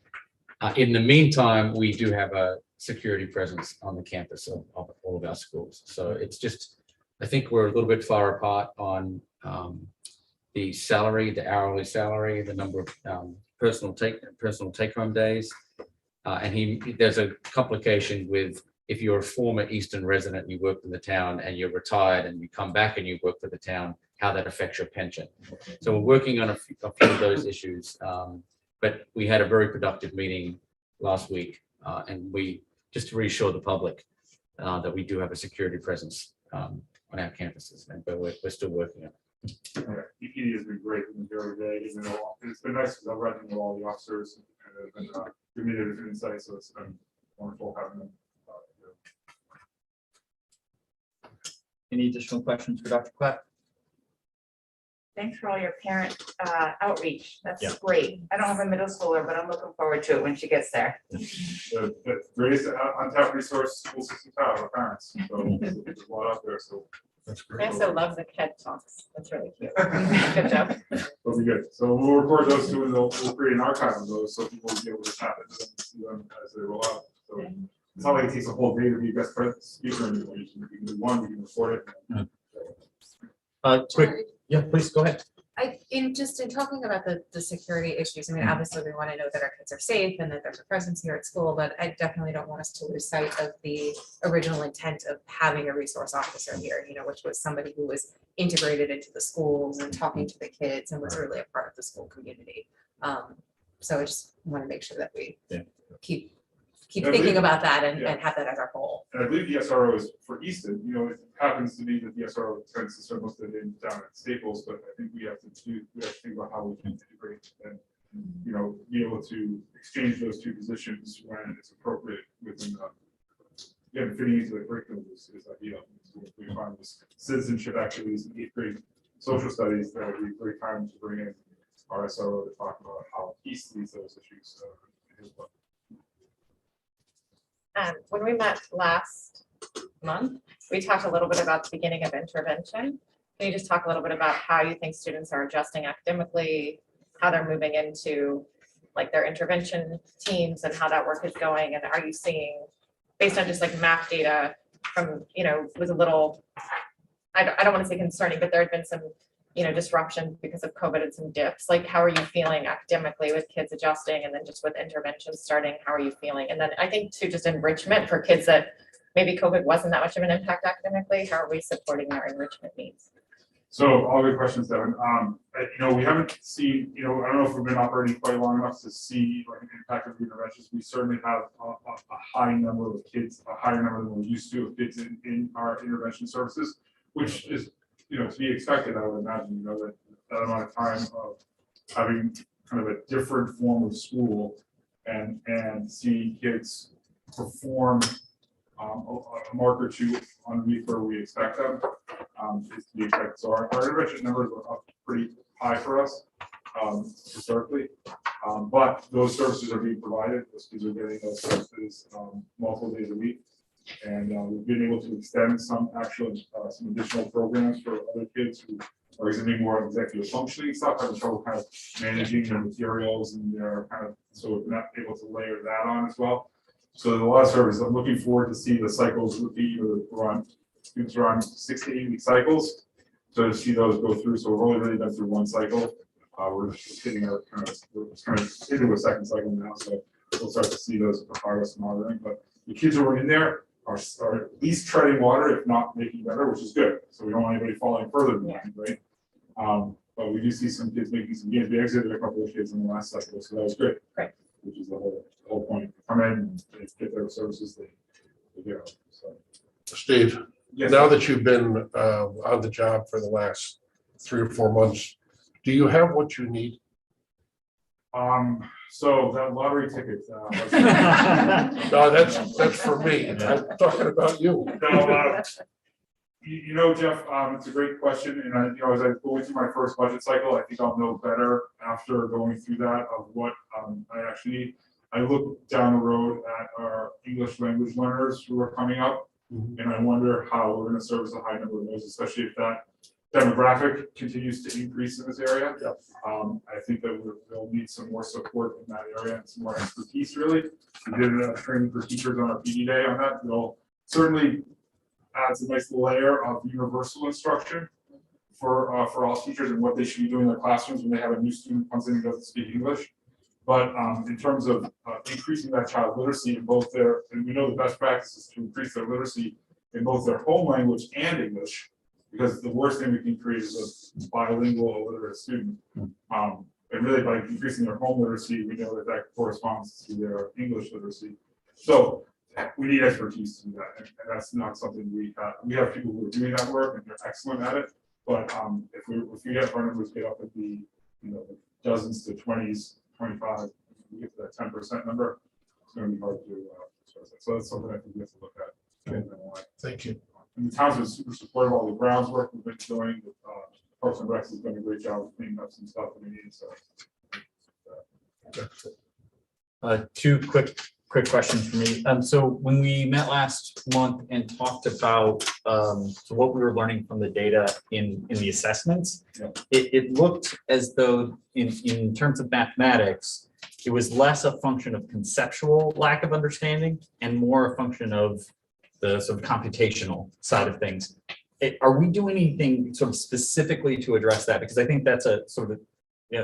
Speaker 17: In the meantime, we do have a security presence on the campus of all of our schools. So it's just, I think we're a little bit far apart on the salary, the hourly salary, the number of personal take-home days. And there's a complication with if you're a former Easton resident and you worked in the town and you're retired and you come back and you work for the town, how that affects your pension. So we're working on a few of those issues. But we had a very productive meeting last week, and just to reassure the public that we do have a security presence on our campuses, but we're still working on it.
Speaker 16: EPD has been great in the very day. Even though it's been nice because I've read with all the officers and they've been giving me different insights, so it's been wonderful having them.
Speaker 2: Any additional questions for Dr. Clapp?
Speaker 15: Thanks for all your parent outreach.
Speaker 2: Yeah.
Speaker 15: That's great. I don't have a middle schooler, but I'm looking forward to it when she gets there.
Speaker 16: The greatest untapped resource school systems have are parents. So there's a lot out there. So that's great.
Speaker 14: I also love the TED Talks. That's really cute. Good job.
Speaker 16: That'll be good. So we'll record those two and we'll create an archive of those so people will be able to tap into them and see them as they roll out. So it's not like it takes a whole day to be best friend speaker anymore. You can do one, we can record it.
Speaker 2: Quick. Yeah, please go ahead.
Speaker 3: In talking about the security issues, I mean, obviously we want to know that our kids are safe and that there's a presence here at school, but I definitely don't want us to lose sight of the original intent of having a resource officer here, which was somebody who was integrated into the schools and talking to the kids and was really a part of the school community. So I just want to make sure that we keep keep
Speaker 16: I
Speaker 3: thinking
Speaker 16: believe-
Speaker 3: about that and
Speaker 16: yeah.
Speaker 3: have that as our goal.
Speaker 16: And I believe the SRO is for Easton, you know, it happens to be that the SRO tends to serve most of it down at Staples, but I think we have to think about how we can integrate and, you know, be able to exchange those two positions when it's appropriate within the, yeah, fitting into the curriculum is ideal. So if we find this citizenship activities in 8th grade social studies, that would be a great time to bring in our SRO to talk about how he sees those issues. In his book.
Speaker 14: When we met last month, we talked a little bit about the beginning of intervention. Can you just talk a little bit about how you think students are adjusting academically, how they're moving into like their intervention teams and how that work is going? And are you seeing, based on just like math data from, you know, was a little, I don't want to say concerning, but there had been some, you know, disruption because of COVID and some dips. Like, how are you feeling academically with kids adjusting, and then just with intervention starting, how are you feeling? And then I think too, just enrichment for kids that maybe COVID wasn't that much of an impact academically, how are we supporting their enrichment needs?
Speaker 16: So all good questions, Devin. You know, we haven't seen, you know, I don't know if we've been operating quite long enough to see like an impact of the interventions. We certainly have a high number of kids, a higher number than we're used to of kids in our intervention services, which is, you know, to be expected, I would imagine, you know, that amount of time of having kind of a different form of school and seeing kids perform a mark or two underneath where we expect them is to be expected. So our intervention numbers are up pretty high for us historically, but those services are being provided. Those kids are getting those services multiple days a week. And we've been able to extend some some additional programs for other kids who are exhibiting more executive functioning stuff, having trouble kind of managing their materials and their kind of, so we're not able to layer that on as well. So there's a lot of services. I'm looking forward to see the cycles repeat. Students are on 6 to 8 week cycles. So to see those go through. So we've only really been through one cycle. We're just hitting our kind of into a second cycle now. So we'll start to see those progress monitoring. But the kids who are in there are at least treading water, if not making better, which is good. So we don't want anybody falling further behind, right? But we do see some kids making some gains. We exited a couple of kids in the last cycle, so that was good.
Speaker 14: Great.
Speaker 16: Which is the whole point. Come in and get their services, they go. So.
Speaker 13: Steve,
Speaker 16: Yes.
Speaker 13: now that you've been on the job for the last 3 or 4 months, do you have what you need?
Speaker 16: So that lottery ticket.
Speaker 13: No, that's for me. I'm talking about you.
Speaker 16: No, you know, Jeff, it's a great question, and you know, as I go through my first budget cycle, I think I'll know better after going through that of what I actually need. I look down the road at our English language learners who are coming up, and I wonder how we're going to service a high number of those, especially if that demographic continues to increase in this area.
Speaker 13: Yep.
Speaker 16: I think that we'll need some more support in that area and some more expertise, really. We did a training for teachers on our PD day on that. We'll certainly adds a nice layer of universal instruction for all teachers and what they should be doing in their classrooms when they have a new student comes in who doesn't speak English. But in terms of increasing that child literacy in both their, and we know the best practice is to increase their literacy in both their home language and English, because the worst thing we can create is a bilingual illiterate student. And really by increasing their home literacy, we know that that corresponds to their English literacy. So we need expertise to do that, and that's not something we have people who are doing that work and they're excellent at it. But if we get our numbers get up at the, you know, dozens to 20s, 25, we get to that 10% number, it's going to be hard to. So that's something I think we have to look at.
Speaker 13: Thank you.
Speaker 16: And the town's been super supportive of all the grounds work we've been doing. Parks and Recs has done a great job of cleaning up some stuff that we need. So.
Speaker 2: Two quick questions for me. So when we met last month and talked about so what we were learning from the data in the assessments, it looked as though in terms of mathematics, it was less a function of conceptual lack of understanding and more a function of the sort of computational side of things. Are we doing anything sort of specifically to address that? Because I think that's a sort of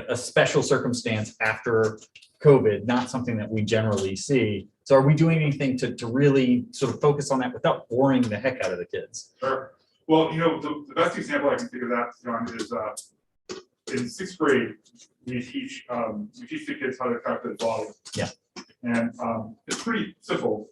Speaker 2: a special circumstance after COVID, not something that we generally see. So are we doing anything to really sort of focus on that without boring the heck out of the kids?
Speaker 16: Sure. Well, you know, the best example I can think of that, John, is in 6th grade, we teach the kids how to calculate volume.
Speaker 2: Yeah.
Speaker 16: And it's pretty simple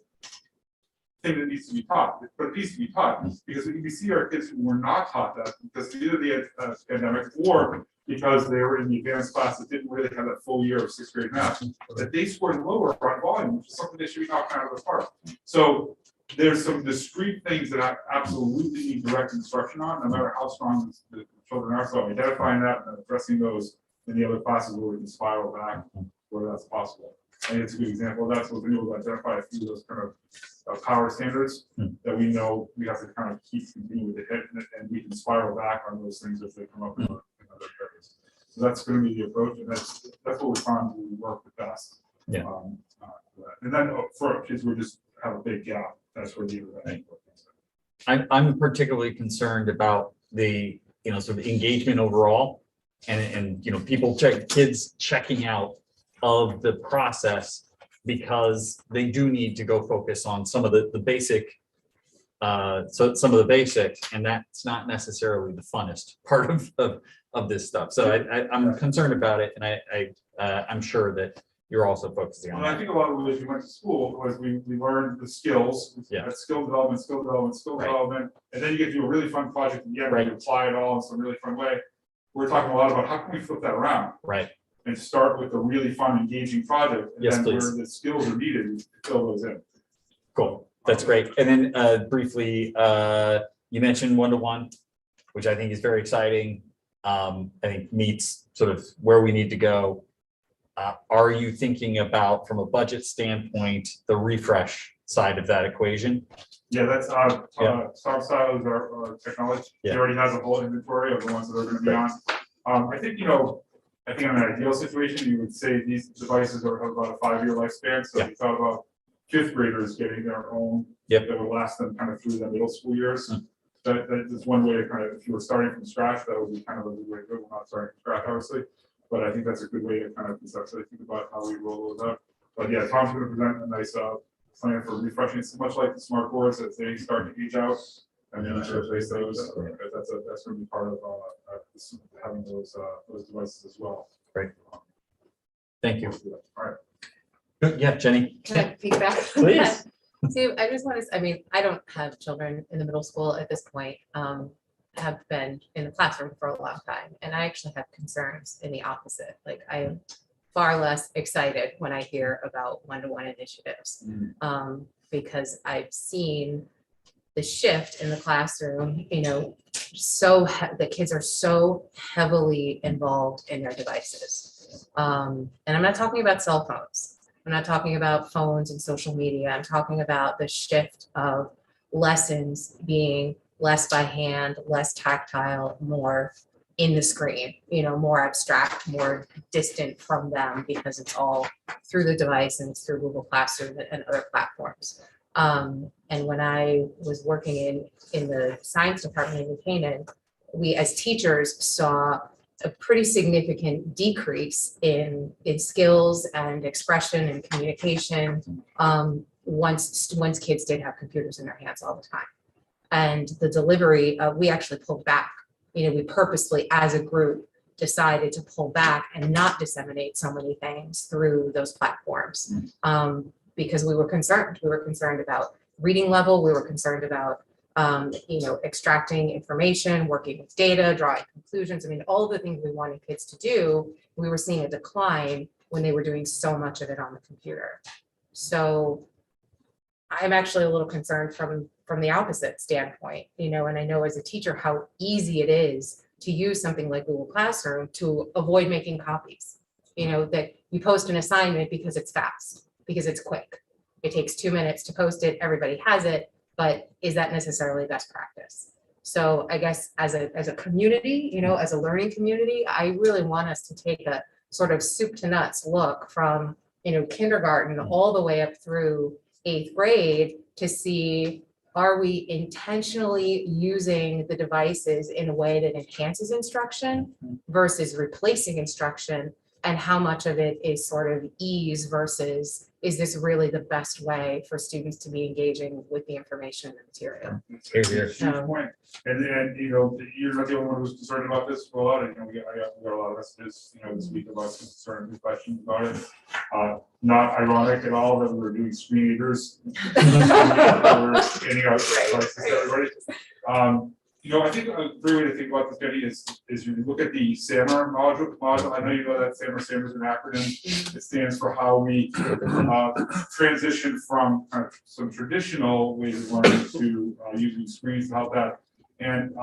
Speaker 16: thing that needs to be taught, but it needs to be taught because we see our kids who were not taught that because either the pandemic or because they were in the advanced class that didn't really have that full year of sixth grade math, that they scored lower on volume, which is something they should be knocking out of the park. So there's some discrete things that I absolutely need direct instruction on, no matter how strong the children are. So identifying that and addressing those in the other classes where we can spiral back where that's possible. I think it's a good example. That's what we've been able to identify a few of those kind of power standards that we know we have to kind of keep continuing to hit, and we can spiral back on those things if they come up in other areas. So that's going to be the approach, and that's what we found we work the best.
Speaker 2: Yeah.
Speaker 16: And then for kids who just have a big gap, that's where the intervention.
Speaker 2: I'm particularly concerned about the, sort of engagement overall and kids checking out of the process because they do need to go focus on some of the basic, some of the basics, and that's not necessarily the funnest part of this stuff. So I'm concerned about it, and I'm sure that you're also focusing on
Speaker 16: And I think a lot of the ways we went to school was we learned the skills, skill development, and then you get to do a really fun project and you apply it all in some really fun way. We're talking a lot about how can we flip that around,
Speaker 2: right?
Speaker 16: And start with a really fun, engaging project, and
Speaker 2: Yes,
Speaker 16: then
Speaker 2: please.
Speaker 16: where the skills are needed, to fill those in.
Speaker 2: Cool, that's great. And then briefly, you mentioned one-to-one, which I think is very exciting. I think meets sort of where we need to go. Are you thinking about, from a budget standpoint, the refresh side of that equation?
Speaker 16: Yeah, that's Style is our technology. He already has a whole inventory of the ones that are going to be on. I think in an ideal situation, you would say these devices are about a 5-year lifespan. So if you thought about fifth graders getting their own, that would last them kind of through the middle school years. That is one way to kind of, if you were starting from scratch, that would be kind of a good way to go. We're not starting from scratch, obviously, but I think that's a good way to kind of conceptually think about how we roll those out. But yeah, Tom's going to present a nice plan for refreshing. It's much like the smart boards as they start to age out, and then replace those. That's going to be part of having those devices as well.
Speaker 2: Great. Thank you.
Speaker 16: All right.
Speaker 2: Good. Yeah, Jenny.
Speaker 3: Can I piggyback? on
Speaker 2: Please.
Speaker 3: that? See, I just want to, I don't have children in the middle school at this point. Have been in the classroom for a long time, and I actually have concerns in the opposite. Like, I am far less excited when I hear about one-to-one initiatives, because I've seen the shift in the classroom. The kids are so heavily involved in their devices, and I'm not talking about cell phones. I'm not talking about phones and social media. I'm talking about the shift of lessons being less by hand, less tactile, more in the screen, more abstract, more distant from them because it's all through the device and it's through Google Classroom and other platforms. And when I was working in the science department in New Canaan, we as teachers saw a pretty significant decrease in skills and expression and communication once kids did have computers in their hands all the time. And the delivery, we actually pulled back. We purposely, as a group, decided to pull back and not disseminate so many things through those platforms because we were concerned. We were concerned about reading level. We were concerned about extracting information, working with data, drawing conclusions. All the things we wanted kids to do, we were seeing a decline when they were doing so much of it on the computer. So I'm actually a little concerned from the opposite standpoint, and I know as a teacher how easy it is to use something like Google Classroom to avoid making copies. That you post an assignment because it's fast, because it's quick. It takes 2 minutes to post it, everybody has it, but is that necessarily best practice? So I guess as a community, as a learning community, I really want us to take a sort of soup to nuts look from, kindergarten all the way up through 8th grade to see, are we intentionally using the devices in a way that enhances instruction versus replacing instruction, and how much of it is sort of ease versus is this really the best way for students to be engaging with the information and the material?
Speaker 16: It's a huge
Speaker 3: So-
Speaker 16: point. And, you know, you're not the only one who's concerned about this. For a lot of, you know, we got a lot of messages, you know, this week about some concern and questions about it. Not ironic at all that we were doing screen readers. Any other devices to everybody. You know, I think a great way to think about this, Betty, is you look at the SAMR module. I know you know that SAMR is an acronym. It stands for how we transition from kind of some traditional ways of learning to using screens to help that. And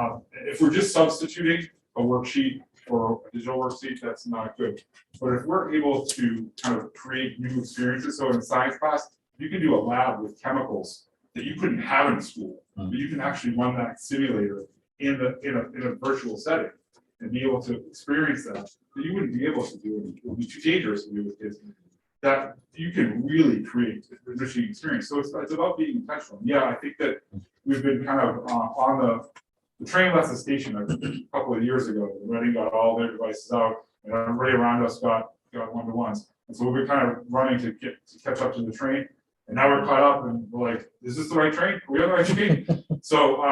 Speaker 16: if we're just substituting a worksheet for a digital worksheet, that's not good. But if we're able to kind of create new experiences, so in science class, you can do a lab with chemicals that you couldn't have in school, but you can actually run that simulator in a virtual setting and be able to experience that you wouldn't be able to do. It would be too dangerous to do with kids. That you can really create an enriching experience. So it's about being intentional. Yeah, I think that we've been kind of on the train left the station a couple of years ago. Reading got all their devices out, and everybody around us got one-to-ones. And so we've been kind of running to catch up to the train. And now we're caught up, and we're like, "Is this the right train? Are we on the right train?" So,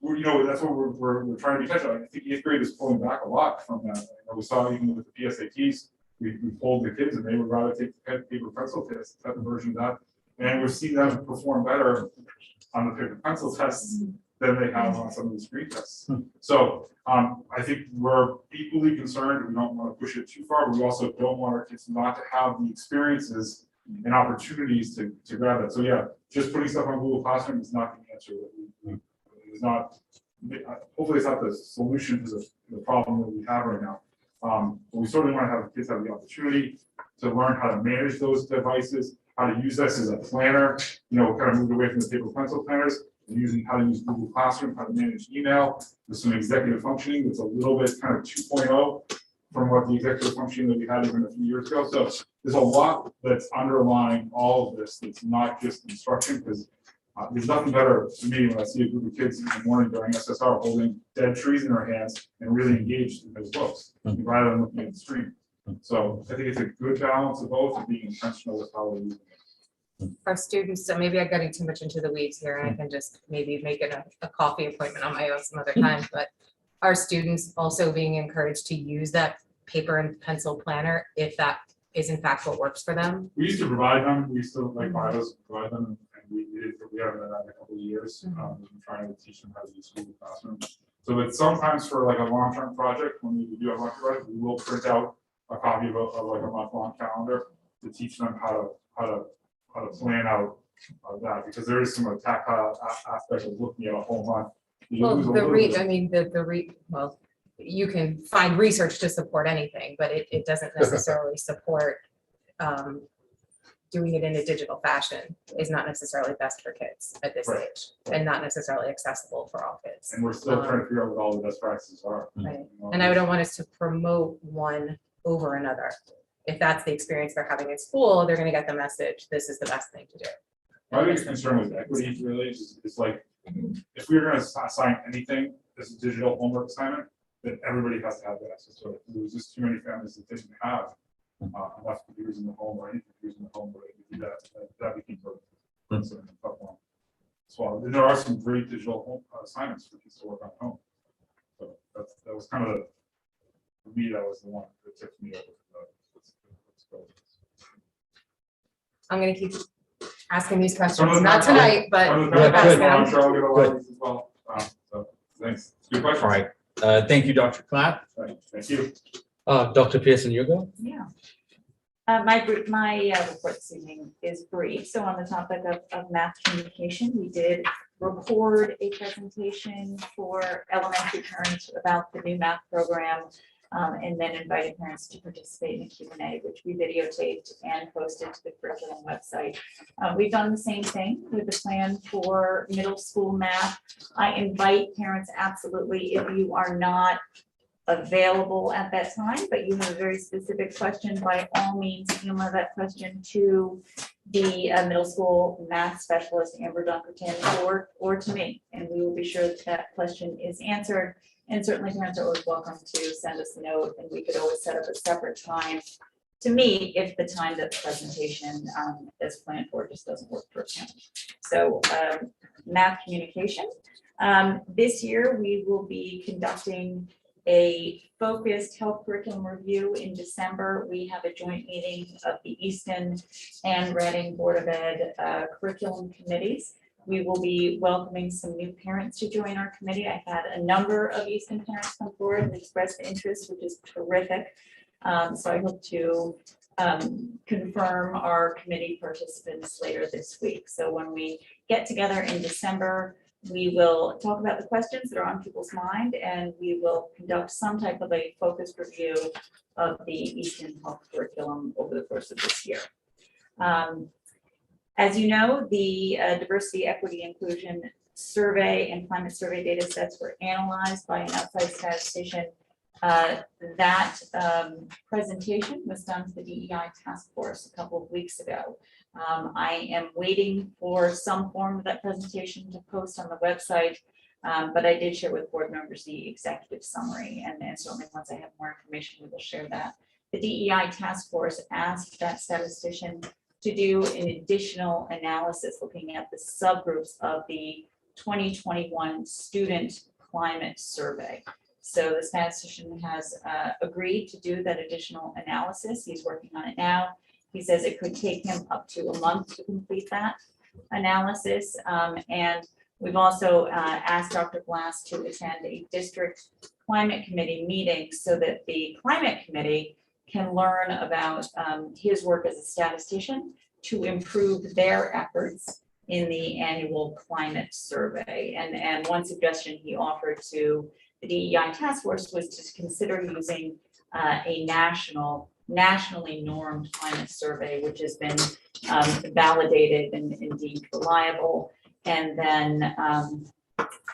Speaker 16: you know, that's what we're trying to be catch up. I think 8th grade is pulling back a lot from that. You know, we saw even with the PSATs, we pulled the kids, and they would rather take the paper pencil test, type of version of that. And we've seen them perform better on the paper pencil tests than they have on some of the screen tests. So, I think we're equally concerned. We don't want to push it too far, but we also don't want our kids not to have the experiences and opportunities to grab that. So yeah, just putting stuff on Google Classroom is not the answer. It's not, hopefully it's not the solution to the problem that we have right now. But we certainly want to have kids have the opportunity to learn how to manage those devices, how to use this as a planner. You know, kind of moved away from the paper pencil planners and using how to use Google Classroom, how to manage email with some executive functioning that's a little bit kind of 2.0 from what the executive functioning that we had even a few years ago. So there's a lot that's underlying all of this. That's not just instruction, because there's nothing better to me when I see a group of kids in the morning during SSR holding dead trees in their hands and really engaged in those books rather than looking at the screen. So I think it's a good balance of both and being intentional with how we're using it.
Speaker 3: Our students, so maybe I'm getting too much into the weeds here, and I can just maybe make it a coffee appointment on my own some other time, but are students also being encouraged to use that paper and pencil planner if that is in fact what works for them?
Speaker 16: We used to provide them. We used to buy those, provide them, and we haven't done that in a couple of years. We've been trying to teach them how to use Google Classroom. So, but sometimes for like a long-term project, when we do have long-term project, we will print out a copy of like a month-long calendar to teach them how to plan out that, because there is some tactile aspect of looking at a whole month.
Speaker 3: Well, well, you can find research to support anything, but it doesn't necessarily support doing it in a digital fashion is not necessarily best for kids at this
Speaker 16: Right.
Speaker 3: age and not necessarily accessible for all kids.
Speaker 16: And we're still trying to figure out what all the best practices are.
Speaker 3: Right. And I don't want us to promote one over another. If that's the experience they're having in school, they're gonna get the message, this is the best thing to do.
Speaker 16: My biggest concern with equity really is like, if we were gonna assign anything as a digital homework assignment, then everybody has to have access to it. There's just too many families that didn't have enough computers in the home or any computers in the home where they could do that became a tough one. So there are some great digital home assignments for kids to work on at home. So that was kind of for me, that was the one that tipped me over.
Speaker 3: I'm gonna keep asking these questions,
Speaker 16: Some of them
Speaker 3: not
Speaker 16: are-
Speaker 3: tonight, but.
Speaker 16: some of them
Speaker 3: keep
Speaker 16: are-
Speaker 3: asking
Speaker 16: I'm
Speaker 3: them.
Speaker 16: sure I'll get a lot of these as well. So thanks. Good question.
Speaker 2: All right. Thank you, Dr. Clapp.
Speaker 16: Thank you.
Speaker 17: Dr. Pearson, you go.
Speaker 15: Yeah. My report this evening is brief. So on the topic of math communication, we did record a presentation for elementary parents about the new math program, and then invited parents to participate in a Q&A, which we videotaped and posted to the curriculum website. We've done the same thing with the plan for middle school math. I invite parents, absolutely, if you are not available at that time, but you have a very specific question, by all means, email that question to the middle school math specialist, Amber Dunkerton, or to me, and we will be sure that question is answered. And certainly parents are always welcome to send us a note, and we could always set up a separate time
Speaker 18: to meet if the time that the presentation is planned for just doesn't work for him. So math communication. This year, we will be conducting a focused health curriculum review in December. We have a joint meeting of the Easton and Reading Board of Ed curriculum committees. We will be welcoming some new parents to join our committee. I've had a number of Easton parents come forward and express interest, which is terrific. So I hope to confirm our committee participants later this week. So when we get together in December, we will talk about the questions that are on people's mind, and we will conduct some type of a focused review of the Easton Health curriculum over the course of this year. As you know, the diversity, equity, inclusion survey and climate survey data sets were analyzed by an outside statistician. That presentation was done to the DEI task force a couple of weeks ago. I am waiting for some form of that presentation to post on the website, but I did share with board members the executive summary, and certainly once I have more information, we will share that. The DEI task force asked that statistician to do an additional analysis looking at the subgroups of the 2021 student climate survey. So the statistician has agreed to do that additional analysis. He's working on it now. He says it could take him up to a month to complete that analysis. And we've also asked Dr. Glass to attend a district climate committee meeting so that the climate committee can learn about his work as a statistician to improve their efforts in the annual climate survey. And one suggestion he offered to the DEI task force was to consider using a nationally normed climate survey, which has been validated and deemed reliable, and then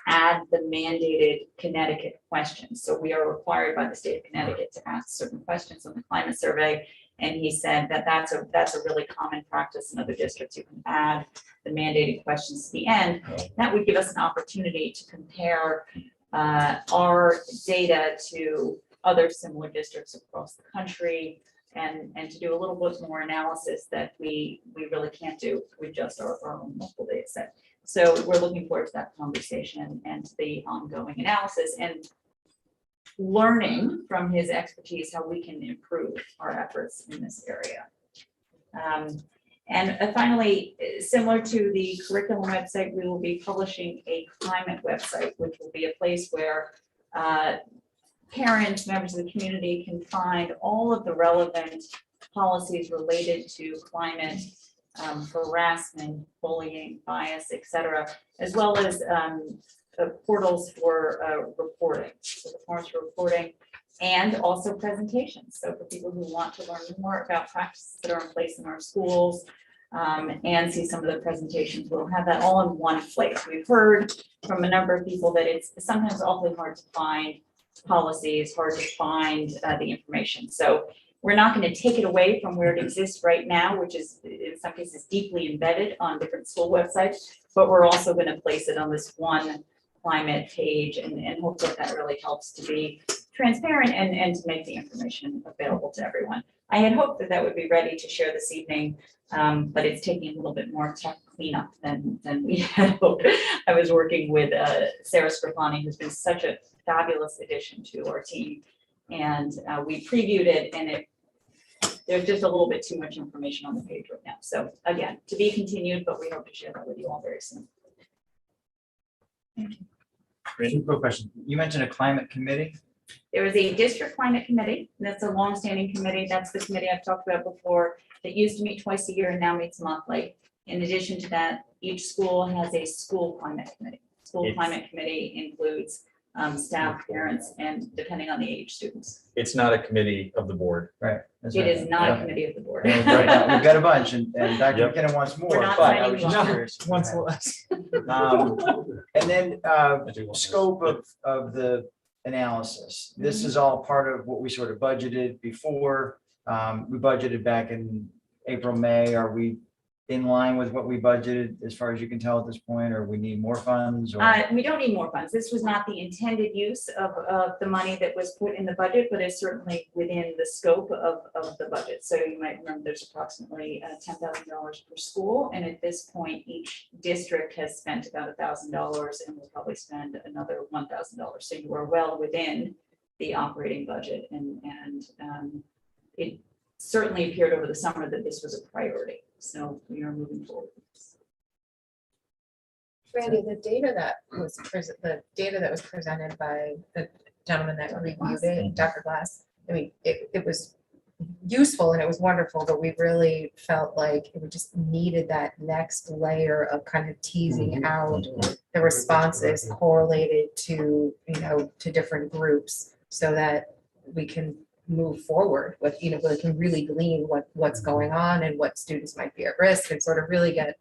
Speaker 18: add the mandated Connecticut questions. So we are required by the state of Connecticut to ask certain questions on the climate survey. And he said that that's a really common practice in other districts. You can add the mandated questions to the end. That would give us an opportunity to compare our data to other similar districts across the country, and to do a little bit more analysis that we really can't do with just our own local data set. So we're looking forward to that conversation and to the ongoing analysis and learning from his expertise how we can improve our efforts in this area. And finally, similar to the curriculum website, we will be publishing a climate website, which will be a place where parents, members of the community can find all of the relevant policies related to climate, harassment, bullying, bias, et cetera, as well as portals for reporting, so the forms for reporting, and also presentations. So for people who want to learn more about practices that are in place in our schools and see some of the presentations, we'll have that all in one place. We've heard from a number of people that it's sometimes awfully hard to find policies, hard to find the information. So we're not going to take it away from where it exists right now, which is in some cases deeply embedded on different school websites, but we're also going to place it on this one climate page, and hope that that really helps to be transparent and to make the information available to everyone. I had hoped that that would be ready to share this evening, but it's taking a little bit more tech cleanup than we had hoped. I was working with Sarah Scrifani, who's been such a fabulous addition to our team, and we previewed it, and there's just a little bit too much information on the page right now. So again, to be continued, but we hope to share that with you all very soon. Thank you.
Speaker 1: Two quick questions. You mentioned a climate committee.
Speaker 18: There is a district climate committee. That's a longstanding committee. That's the committee I've talked about before that used to meet twice a year and now meets monthly. In addition to that, each school has a school climate committee. School climate committee includes staff, parents, and depending on the age, students.
Speaker 2: It's not a committee of the board.
Speaker 1: Right.
Speaker 18: It is not a committee of the board.
Speaker 1: We've got a bunch, and Dr.
Speaker 2: Yep.
Speaker 1: McKinnon wants more,
Speaker 18: We're
Speaker 1: but
Speaker 18: not
Speaker 1: I
Speaker 18: signing
Speaker 1: was just
Speaker 18: one.
Speaker 1: curious.
Speaker 2: Once less.
Speaker 1: And then
Speaker 2: I do want
Speaker 1: scope of the analysis. This is all part of what we sort of budgeted before. We budgeted back in April, May. Are we in line with what we budgeted as far as you can tell at this point, or we need more funds or?
Speaker 18: We don't need more funds. This was not the intended use of the money that was put in the budget, but it's certainly within the scope of the budget. So you might remember there's approximately $10,000 per school. And at this point, each district has spent about $1,000 and will probably spend another $1,000. So you are well within the operating budget. And it certainly appeared over the summer that this was a priority. So we are moving forward.
Speaker 3: Randy, the data that was presented by the gentleman that reviewed it, Dr. Glass, I mean, it was useful and it was wonderful, but we really felt like it just needed that next layer of kind of teasing out the responses correlated to, to different groups so that we can move forward with, we can really glean what's going on and what students might be at risk and sort of really get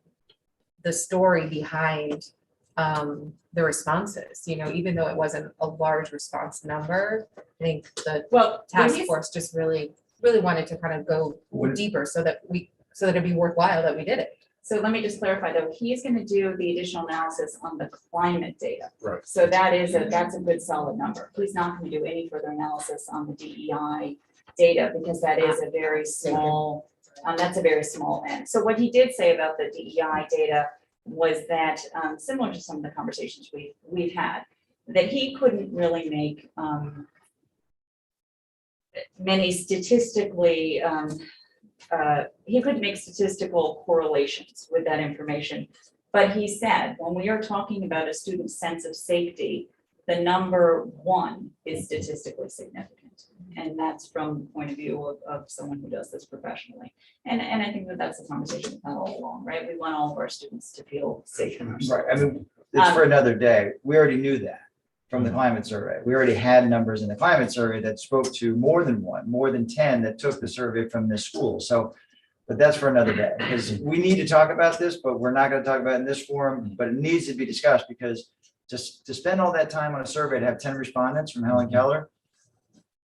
Speaker 3: the story behind the responses, even though it wasn't a large response number. I think the task force just really wanted to kind of go deeper so that it'd be worthwhile that we did it.
Speaker 18: So let me just clarify though, he's going to do the additional analysis on the climate data.
Speaker 13: Right.
Speaker 18: So that's a good solid number. He's not going to do any further analysis on the DEI data because that is a very small, that's a very small end. So what he did say about the DEI data was that similar to some of the conversations we've had, that he couldn't really make many statistically he couldn't make statistical correlations with that information. But he said, when we are talking about a student's sense of safety, the number 1 is statistically significant. And that's from the point of view of someone who does this professionally. And I think that's a conversation we've had all along, right? We want all of our students to feel safe in our schools.
Speaker 1: Right, I mean, it's for another day. We already knew that from the climate survey. We already had numbers in the climate survey that spoke to more than 1, more than 10 that took the survey from this school. So, but that's for another day, because we need to talk about this, but we're not going to talk about it in this forum, but it needs to be discussed because just to spend all that time on a survey to have 10 respondents from Helen Keller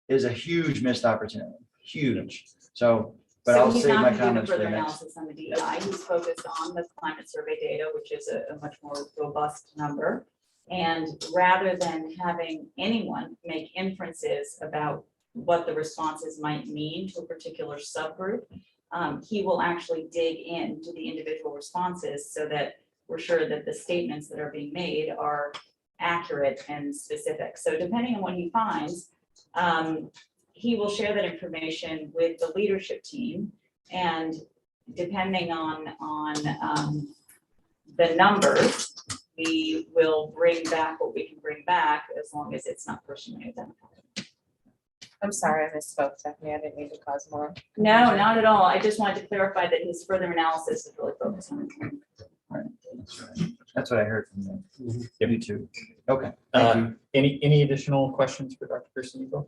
Speaker 1: is a huge missed opportunity, huge. So, but I'll save my comments for the next.
Speaker 18: Analysis on the DEI. He's focused on the climate survey data, which is a much more robust number. And rather than having anyone make inferences about what the responses might mean to a particular subgroup, he will actually dig into the individual responses so that we're sure that the statements that are being made are accurate and specific. So depending on what he finds, he will share that information with the leadership team, and depending on the numbers, we will bring back what we can bring back as long as it's not personally identified.
Speaker 3: I'm sorry, I misspoke, Stephanie. I didn't mean to cause more.
Speaker 18: No, not at all. I just wanted to clarify that his further analysis is really focused on.
Speaker 1: Right. That's what I heard from them.
Speaker 2: Yep.
Speaker 1: You too. Okay. Thank you.
Speaker 2: Any additional questions for Dr. Christensen?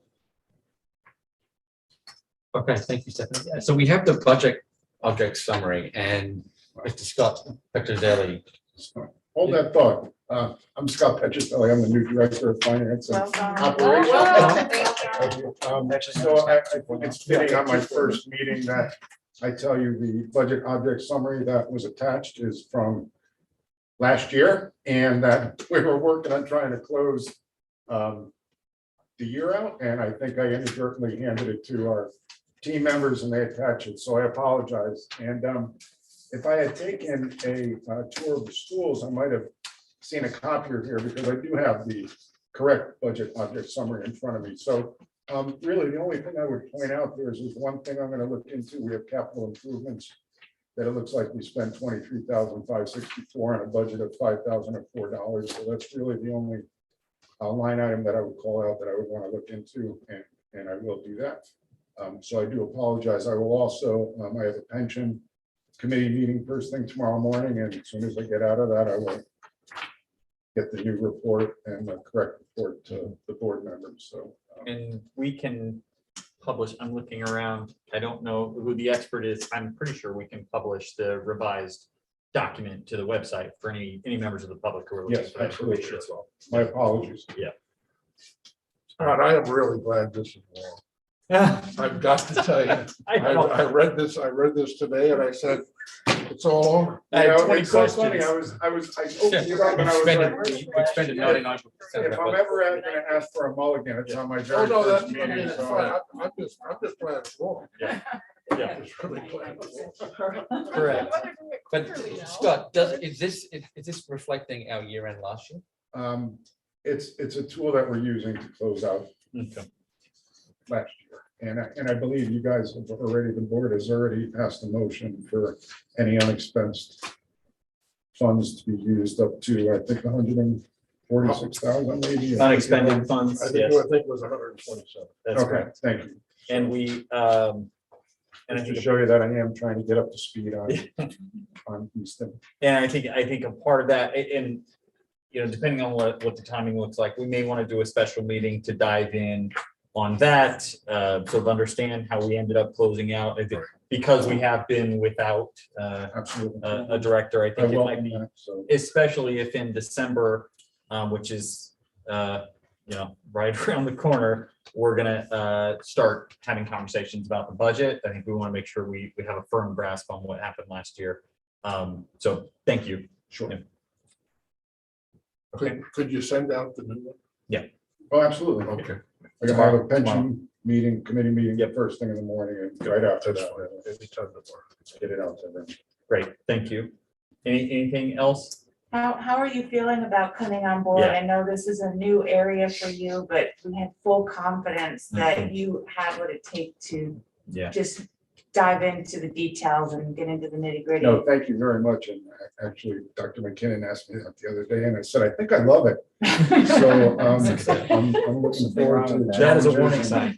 Speaker 17: Okay, thank you, Stephanie. Yeah, so we have the budget object summary, and Mr. Scott Petrozelli.
Speaker 19: Hold that thought. I'm Scott Petrozelli. I'm the new Director of Finance and Operations. So I think it's fitting on my first meeting that I tell you the budget object summary that was attached is from last year, and that we were working on trying to close the year out, and I think I inadvertently handed it to our team members and they attached it, so I apologize. And if I had taken a tour of the schools, I might have seen a copier here because I do have the correct budget object summary in front of me. So really, the only thing I would point out there is one thing I'm going to look into. We have capital improvements that it looks like we spent $23,564 on a budget of $5,004. So that's really the only line item that I would call out that I would want to look into, and I will do that. So I do apologize. I will also, I have a pension committee meeting first thing tomorrow morning, and as soon as I get out of that, I will get the new report and the correct report to the board members. So
Speaker 2: and we can publish, I'm looking around, I don't know who the expert is. I'm pretty sure we can publish the revised document to the website for any members of the public who are looking for that information as well.
Speaker 19: My apologies.
Speaker 2: Yeah.
Speaker 13: Scott, I am really glad this is long. I've got to tell you, I read this today and I said, It's all over.
Speaker 2: I had 20
Speaker 19: it's so funny.
Speaker 2: questions.
Speaker 19: I opened it up and I was like,
Speaker 17: You expended 99% of
Speaker 19: if
Speaker 17: it.
Speaker 19: I'm ever gonna ask for a mulligan, it's on my
Speaker 13: Oh,
Speaker 19: very
Speaker 13: no,
Speaker 19: first
Speaker 13: that's, I mean,
Speaker 19: meeting,
Speaker 13: it's
Speaker 19: so.
Speaker 13: fine. I'm just playing it wrong.
Speaker 2: Yeah.
Speaker 13: I'm just really playing it wrong.
Speaker 2: Correct.
Speaker 17: But Scott, is this reflecting our year end last year?
Speaker 19: It's a tool that we're using to close out
Speaker 2: Okay.
Speaker 19: last year. And I believe you guys have already, the board has already passed a motion for any unexpensed funds to be used up to, I think, 146,000 maybe.
Speaker 2: Unexpended funds,
Speaker 19: I
Speaker 2: yes,
Speaker 19: think
Speaker 13: It was 127.
Speaker 2: that's
Speaker 19: Okay,
Speaker 2: correct.
Speaker 19: thank you.
Speaker 2: And we, and I
Speaker 19: Just to
Speaker 2: think,
Speaker 19: show you that I am trying to get up to speed on Easton.
Speaker 2: and I think a part of that, and, you know, depending on what the timing looks like, we may want to do a special meeting to dive in on that, sort of understand how we ended up closing out. I think because we have been without
Speaker 19: Absolutely.
Speaker 2: a director, I think it might be,
Speaker 19: So,
Speaker 2: especially if in December, which is, you know, right around the corner, we're gonna start having conversations about the budget. I think we want to make sure we have a firm grasp on what happened last year. So thank you.
Speaker 19: Sure.
Speaker 13: Could you send out the new one?
Speaker 19: oh, absolutely.
Speaker 13: Okay.
Speaker 19: I gotta have a pension meeting, committee meeting, first thing in the morning and right after
Speaker 13: That's
Speaker 19: that,
Speaker 13: fine. Anytime tomorrow.
Speaker 19: let's get it out to them.
Speaker 2: Great, thank you. Anything else?
Speaker 15: How are you feeling about coming on board?
Speaker 2: Yeah.
Speaker 15: I know this is a new area for you, but we had full confidence that you have what it takes to
Speaker 2: Yeah.
Speaker 15: just dive into the details and get into the nitty gritty.
Speaker 19: No, thank you very much. And actually, Dr. McKinnon asked me that the other day and I said, I think I love it. So I'm looking forward to the
Speaker 2: That is a
Speaker 19: challenges
Speaker 2: warning
Speaker 19: and-
Speaker 2: sign.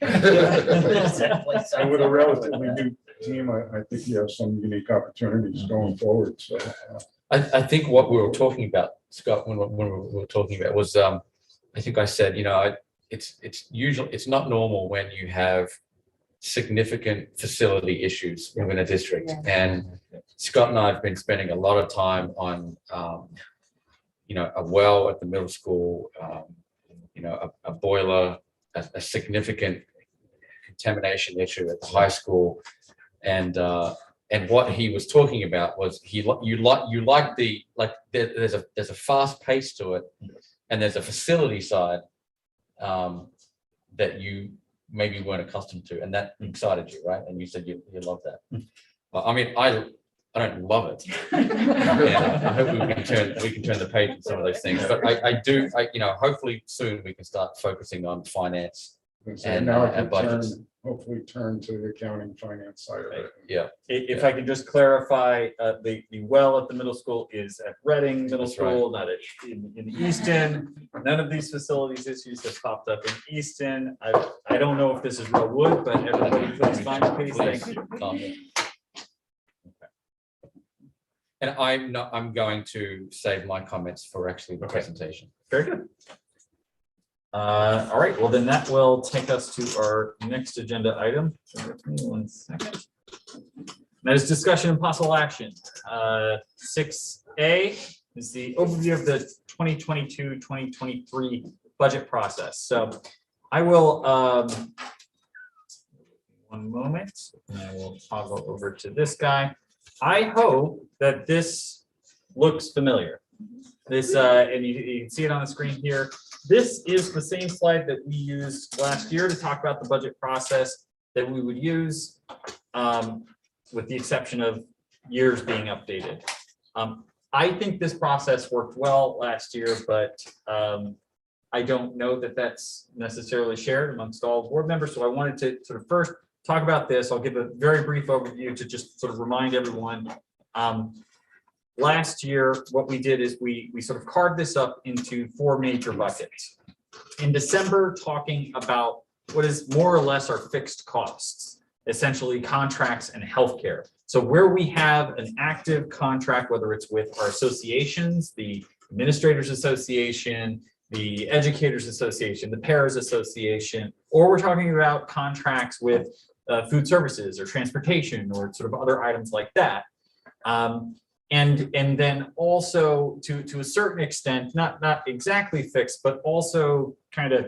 Speaker 19: And with a relatively new team, I think you have some unique opportunities going forward. So
Speaker 17: I think what we were talking about, Scott, when we were talking about was, I think I said, you know, it's not normal when you have significant facility issues within a district. And Scott and I have been spending a lot of time on, you know, a well at the middle school, you know, a boiler, a significant contamination issue at the high school. And what he was talking about was you like there's a fast pace to it, and there's a facility side that you maybe weren't accustomed to, and that excited you, right? And you said you love that. Well, I mean, I don't love it. And I hope we can turn the page on some of those things, but I do, you know, hopefully soon we can start focusing on finance and
Speaker 19: now I
Speaker 17: and
Speaker 19: can
Speaker 17: budgets.
Speaker 19: hopefully turn to the accounting finance side of it.
Speaker 17: Yeah.
Speaker 2: If I could just clarify, the well at the middle school is at Reading Middle
Speaker 17: That's right.
Speaker 2: School, not in Easton. None of these facilities issues have popped up in Easton. I don't know if this is real wood, but everybody please find a piece. Thank you.
Speaker 17: And I'm going to save my comments for actually the presentation.
Speaker 2: Very good. All right, well, then that will take us to our next agenda item. Give me 1 second. That is discussion and possible action. 6A is the overview of the 2022-2023 budget process. So I will, 1 moment, and I will toggle over to this guy. I hope that this looks familiar. This, and you can see it on the screen here. This is the same slide that we used last year to talk about the budget process that we would use, with the exception of years being updated. I think this process worked well last year, but I don't know that that's necessarily shared amongst all board members. So I wanted to sort of first talk about this. I'll give a very brief overview to just sort of remind everyone. Last year, what we did is we sort of carved this up into 4 major buckets. In December, talking about what is more or less our fixed costs, essentially contracts and healthcare. So where we have an active contract, whether it's with our associations, the Administrators Association, the Educators Association, the Paras Association, or we're talking about contracts with food services or transportation or sort of other items like that. And then also to a certain extent, not exactly fixed, but also kind of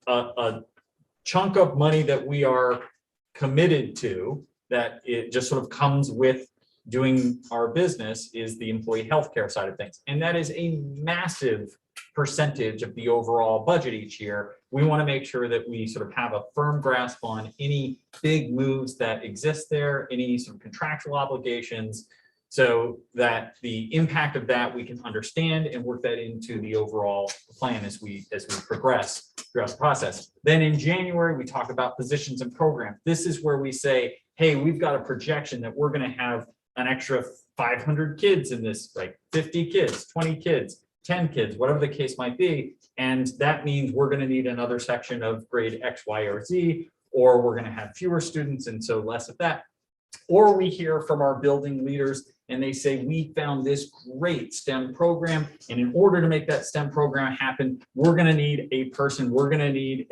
Speaker 2: a chunk of money that we are committed to, that it just sort of comes with doing our business is the employee healthcare side of things. And that is a massive percentage of the overall budget each year. We want to make sure that we sort of have a firm grasp on any big moves that exist there, any sort of contractual obligations, so that the impact of that we can understand and work that into the overall plan as we progress throughout the process. Then in January, we talk about positions and programs. This is where we say, hey, we've got a projection that we're going to have an extra 500 kids in this, like 50 kids, 20 kids, 10 kids, whatever the case might be. And that means we're going to need another section of grade X, Y, or Z, or we're going to have fewer students and so less of that. Or we hear from our building leaders and they say, we found this great STEM program. And in order to make that STEM program happen, we're going to need a person, we're going to need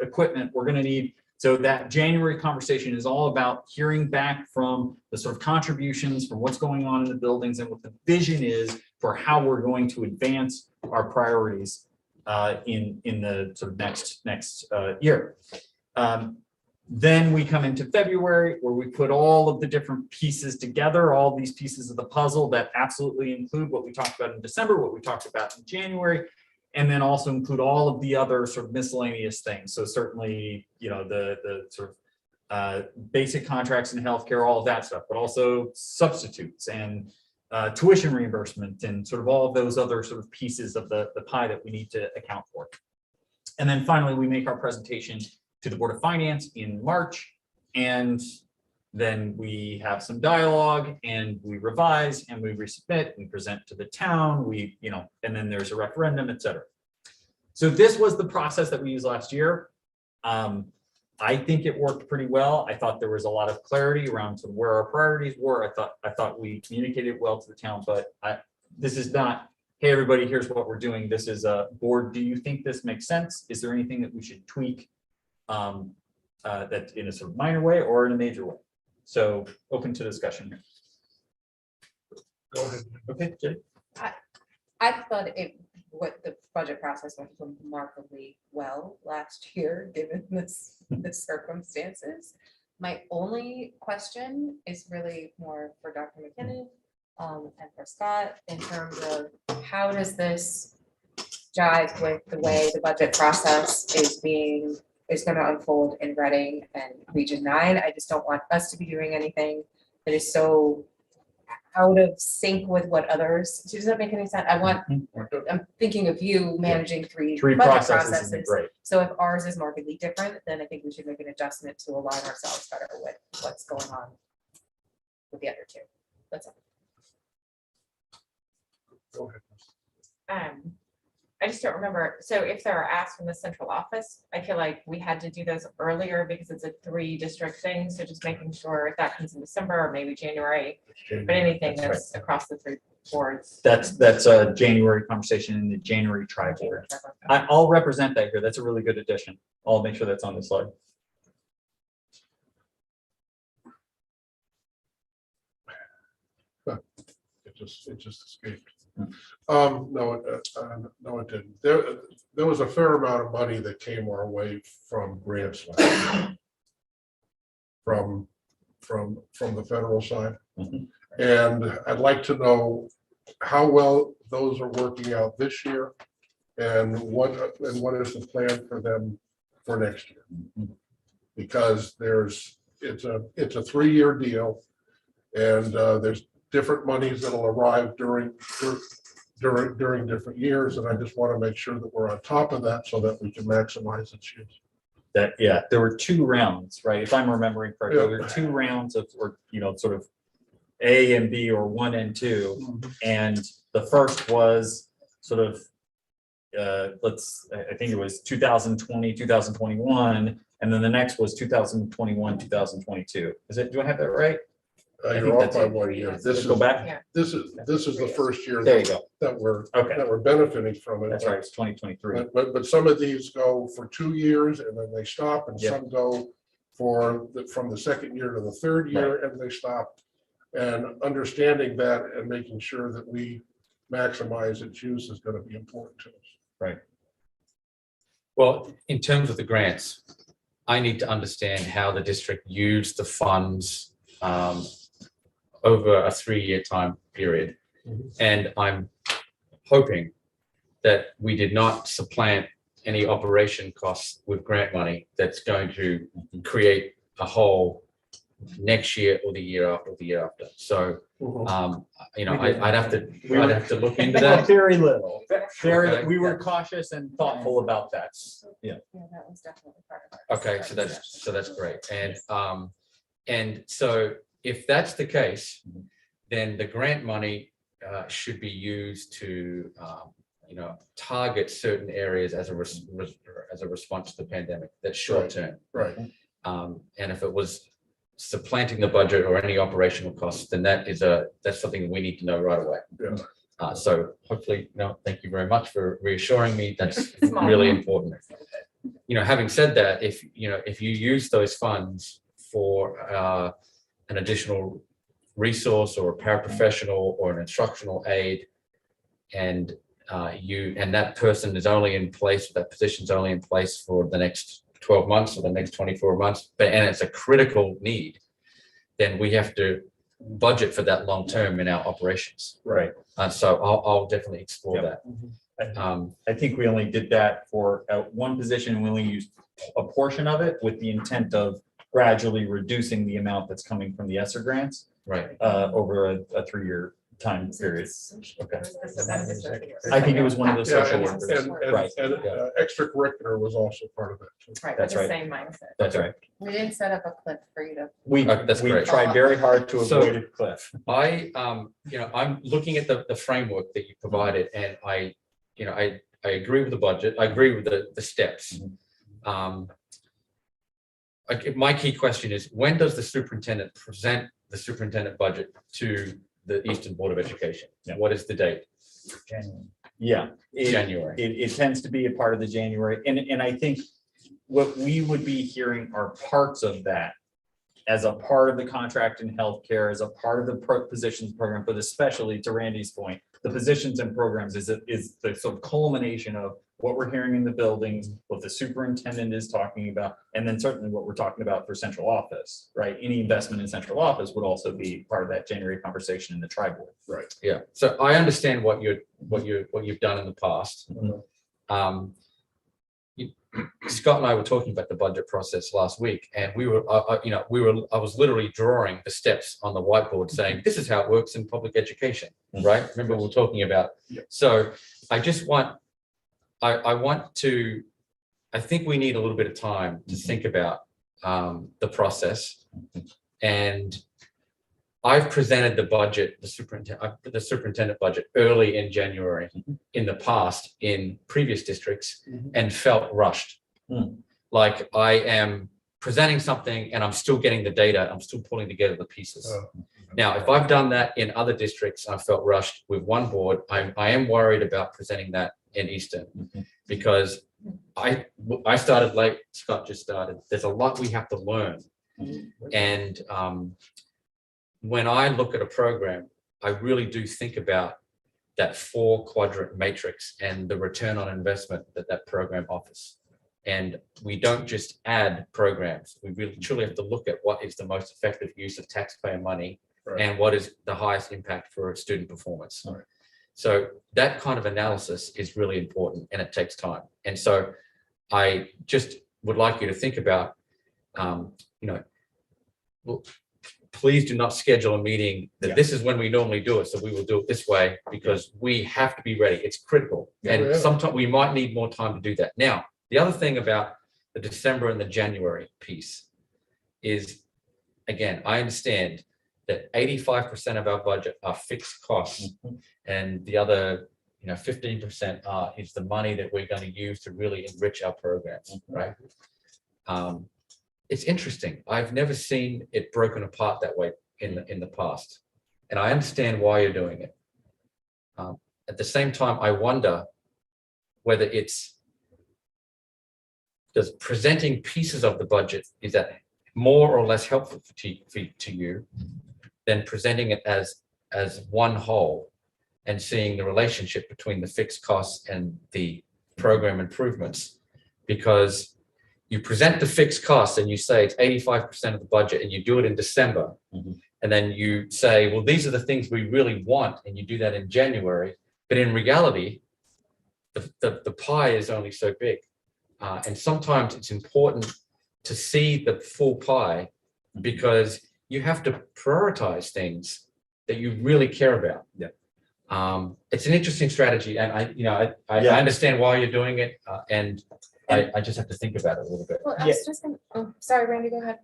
Speaker 2: equipment, we're going to need. So that January conversation is all about hearing back from the sort of contributions from what's going on in the buildings and what the vision is for how we're going to advance our priorities in the sort of next year. Then we come into February where we put all of the different pieces together, all these pieces of the puzzle that absolutely include what we talked about in December, what we talked about in January, and then also include all of the other sort of miscellaneous things. So certainly, you know, the sort of basic contracts in healthcare, all of that stuff, but also substitutes and tuition reimbursement and sort of all of those other sort of pieces of the pie that we need to account for. And then finally, we make our presentation to the Board of Finance in March, and then we have some dialogue and we revise and we resubmit and present to the town, and then there's a referendum, et cetera. So this was the process that we used last year. I think it worked pretty well. I thought there was a lot of clarity around sort of where our priorities were. I thought we communicated well to the town, but this is not, hey, everybody, here's what we're doing. This is a board. Do you think this makes sense? Is there anything that we should tweak that in a sort of minor way or in a major way? So open to discussion here.
Speaker 13: Go ahead.
Speaker 2: Okay, Jenny.
Speaker 3: I thought what the budget process went remarkably well last year, given the circumstances. My only question is really more for Dr. McKinnon and for Scott in terms of how does this jive with the way the budget process is going to unfold in Reading and Region 9. I just don't want us to be doing anything that is so out of sync with what others. Does that make any sense? I'm thinking of you managing three budget processes.
Speaker 2: Great.
Speaker 3: So if ours is markedly different, then I think we should make an adjustment to align ourselves better with what's going on with the other two. That's all.
Speaker 13: Go ahead.
Speaker 14: I just don't remember. So if there are asks from the central office, I feel like we had to do those earlier because it's a 3-district thing. So just making sure if that comes in December or maybe January, but anything that's across the 3 boards.
Speaker 2: That's a January conversation in the January tri-board. I'll represent that here. That's a really good addition. I'll make sure that's on the slide.
Speaker 13: It just escaped. No, it didn't. There was a fair amount of money that came our way from grants from the federal side. And I'd like to know how well those are working out this year and what is the plan for them for next year. Because it's a 3-year deal and there's different monies that'll arrive during different years, and I just want to make sure that we're on top of that so that we can maximize its use.
Speaker 2: There were 2 rounds, right? If I'm remembering correctly, there were 2 rounds of, sort of A and B or 1 and 2, and the first was sort of I think it was 2020, 2021, and then the next was 2021, 2022. Do I have that right?
Speaker 13: You're off by 1 year. This
Speaker 2: Go back.
Speaker 13: is the first year
Speaker 2: There you go.
Speaker 13: that we're benefiting from it.
Speaker 2: That's right. It's 2023.
Speaker 13: But some of these go for 2 years and then they stop, and
Speaker 2: Yep.
Speaker 13: some go from the second year to the third year and they stop. And understanding that and making sure that we maximize its use is going to be important to us.
Speaker 2: Right.
Speaker 17: Well, in terms of the grants, I need to understand how the district used the funds over a 3-year time period. And I'm hoping that we did not supplant any operation costs with grant money that's going to create a hole next year or the year after or the year after. So, I'd have to look into
Speaker 2: Well,
Speaker 17: that.
Speaker 2: very little, very,
Speaker 17: Okay.
Speaker 2: we were cautious and thoughtful about that. Yeah.
Speaker 3: Yeah, that was definitely part of our.
Speaker 17: Okay, so that's great. And so if that's the case, then the grant money should be used to, target certain areas as a response to the pandemic. That's short term.
Speaker 13: Right.
Speaker 17: And if it was supplanting the budget or any operational costs, then that's something we need to know right away.
Speaker 13: Yeah.
Speaker 17: So hopefully, thank you very much for reassuring me. That's really important. Having said that, if you use those funds for an additional resource or a paraprofessional or an instructional aid, and that person is only in place, that position's only in place for the next 12 months or the next 24 months, and it's a critical need, then we have to budget for that long term in our operations.
Speaker 2: Right.
Speaker 17: So I'll definitely explore that.
Speaker 2: I think we only did that for one position, and we only used a portion of it with the intent of gradually reducing the amount that's coming from the ESSER grants
Speaker 17: Right.
Speaker 2: over a 3-year time period. Okay. I
Speaker 3: I
Speaker 2: think it was one of the
Speaker 13: Yeah,
Speaker 2: social
Speaker 13: and,
Speaker 2: workers.
Speaker 13: and,
Speaker 2: Right.
Speaker 13: and extracurricular was also part of that too.
Speaker 3: Right, with
Speaker 2: That's
Speaker 3: the
Speaker 2: right.
Speaker 3: same mindset.
Speaker 2: That's right.
Speaker 3: We didn't set up a cliff for you to.
Speaker 2: We
Speaker 17: That's great.
Speaker 2: tried very hard to
Speaker 17: So-
Speaker 2: avoid a cliff.
Speaker 17: I'm looking at the framework that you provided, and I agree with the budget. I agree with the steps. My key question is, when does the superintendent present the superintendent budget to the Easton Board of Education? What is the date?
Speaker 2: January. Yeah.
Speaker 17: January.
Speaker 2: It tends to be a part of the January, and I think what we would be hearing are parts of that as a part of the contract in healthcare, as a part of the positions program, but especially to Randy's point, the positions and programs is the sort of culmination of what we're hearing in the buildings, what the superintendent is talking about, and then certainly what we're talking about for central office, right? Any investment in central office would also be part of that January conversation in the tri-board.
Speaker 13: Right.
Speaker 17: Yeah. So I understand what you've done in the past. Scott and I were talking about the budget process last week, and I was literally drawing the steps on the whiteboard saying, this is how it works in public education, right? Remember we were talking about. So I just want, I think we need a little bit of time to think about the process. And I've presented the budget, the superintendent budget early in January in the past in previous districts and felt rushed. Like I am presenting something and I'm still getting the data, I'm still pulling together the pieces. Now, if I've done that in other districts, I felt rushed with one board, I am worried about presenting that in Easton because I started late, Scott just started. There's a lot we have to learn. And when I look at a program, I really do think about that 4-quadrant matrix and the return on investment that program offers. And we don't just add programs. We really truly have to look at what is the most effective use of taxpayer money and what is the highest impact for student performance. So that kind of analysis is really important and it takes time. And so I just would like you to think about, please do not schedule a meeting that this is when we normally do it. So we will do it this way because we have to be ready. It's critical. And sometimes we might need more time to do that. Now, the other thing about the December and the January piece is, again, I understand that 85% of our budget are fixed costs and the other 15% is the money that we're going to use to really enrich our programs, right? It's interesting. I've never seen it broken apart that way in the past. And I understand why you're doing it. At the same time, I wonder whether does presenting pieces of the budget, is that more or less helpful to you than presenting it as one whole and seeing the relationship between the fixed costs and the program improvements? Because you present the fixed costs and you say it's 85% of the budget, and you do it in December. And then you say, well, these are the things we really want, and you do that in January. But in reality, the pie is only so big. And sometimes it's important to see the full pie, because you have to prioritize things that you really care about. It's an interesting strategy, and I understand why you're doing it, and I just have to think about it a little bit.
Speaker 3: Well, I was just gonna, oh, sorry, Randy, go ahead.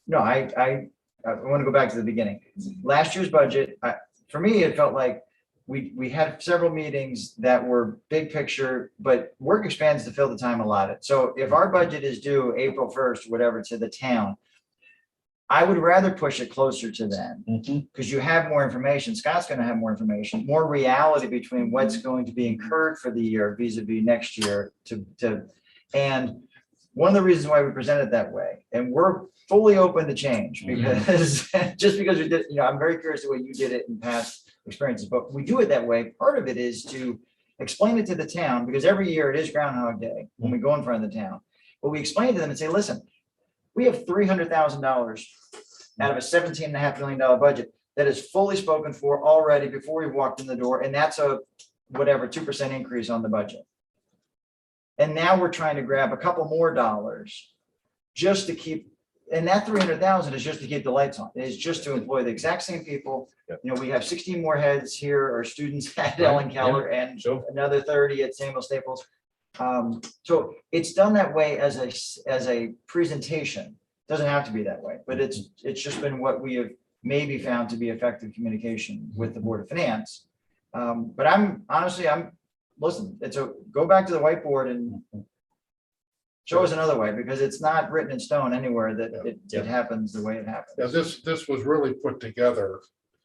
Speaker 1: No, I want to go back to the beginning. Last year's budget, for me, it felt like we had several meetings that were big picture, but work expands to fill the time allotted. So if our budget is due April 1st, whatever, to the town, I would rather push it closer to then, because you have more information. Scott's going to have more information, more reality between what's going to be incurred for the year vis-a-vis next year and one of the reasons why we present it that way, and we're fully open to change, because just because we did, I'm very curious the way you did it in past experiences, but we do it that way. Part of it is to explain it to the town, because every year it is Groundhog Day when we go in front of the town. But we explain to them and say, listen, we have $300,000 out of a $17.5 million budget that is fully spoken for already before we walked in the door, and that's a whatever 2% increase on the budget. And now we're trying to grab a couple more dollars just to keep, and that 300,000 is just to keep the lights on. It is just to employ the exact same people. We have 16 more heads here, or students at Ellen Keller, and another 30 at Samuel Staples. So it's done that way as a presentation. Doesn't have to be that way, but it's just been what we have maybe found to be effective communication with the Board of Finance. But listen, go back to the whiteboard and show us another way, because it's not written in stone anywhere that it happens the way it happens.
Speaker 13: Now, this was really put together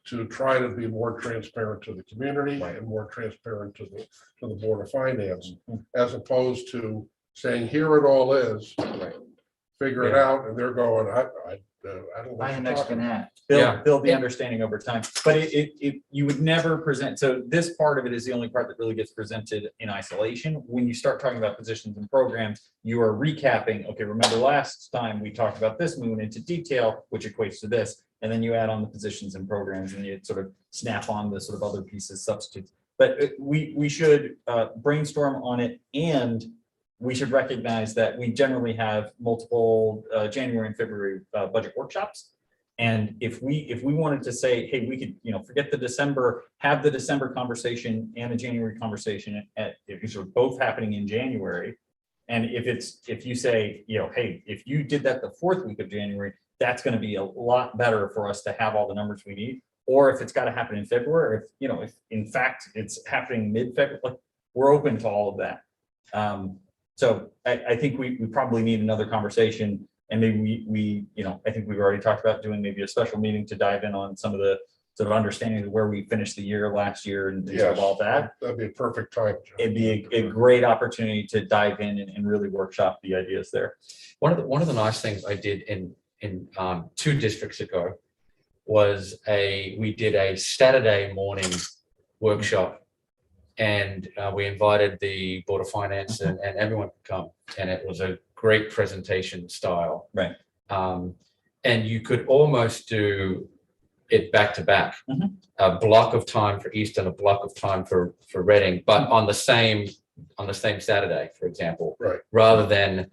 Speaker 13: to try to be more transparent to the community and more transparent to the Board of Finance, as opposed to saying, here it all is, figure it out, and they're going, I don't know.
Speaker 1: Buy the Mexican hat.
Speaker 2: Build the understanding over time, but you would never present. So this part of it is the only part that really gets presented in isolation. When you start talking about positions and programs, you are recapping. Okay, remember last time we talked about this, we went into detail, which equates to this, and then you add on the positions and programs, and you sort of snap on the sort of other pieces, substitutes. But we should brainstorm on it, and we should recognize that we generally have multiple January and February budget workshops. And if we wanted to say, hey, we could, forget the December, have the December conversation and the January conversation if these are both happening in January. And if you say, hey, if you did that the 4th week of January, that's going to be a lot better for us to have all the numbers we need. Or if it's got to happen in February, if in fact it's happening mid-February, we're open to all of that. So I think we probably need another conversation, and maybe I think we've already talked about doing maybe a special meeting to dive in on some of the sort of understanding of where we finished the year last year and things like all that.
Speaker 13: That'd be a perfect time.
Speaker 2: It'd be a great opportunity to dive in and really workshop the ideas there.
Speaker 17: One of the nice things I did in 2 districts ago was we did a Saturday morning workshop. And we invited the Board of Finance and everyone could come, and it was a great presentation style.
Speaker 2: Right.
Speaker 17: And you could almost do it back to back, a block of time for Easton, a block of time for Reading, but on the same Saturday, for example, rather than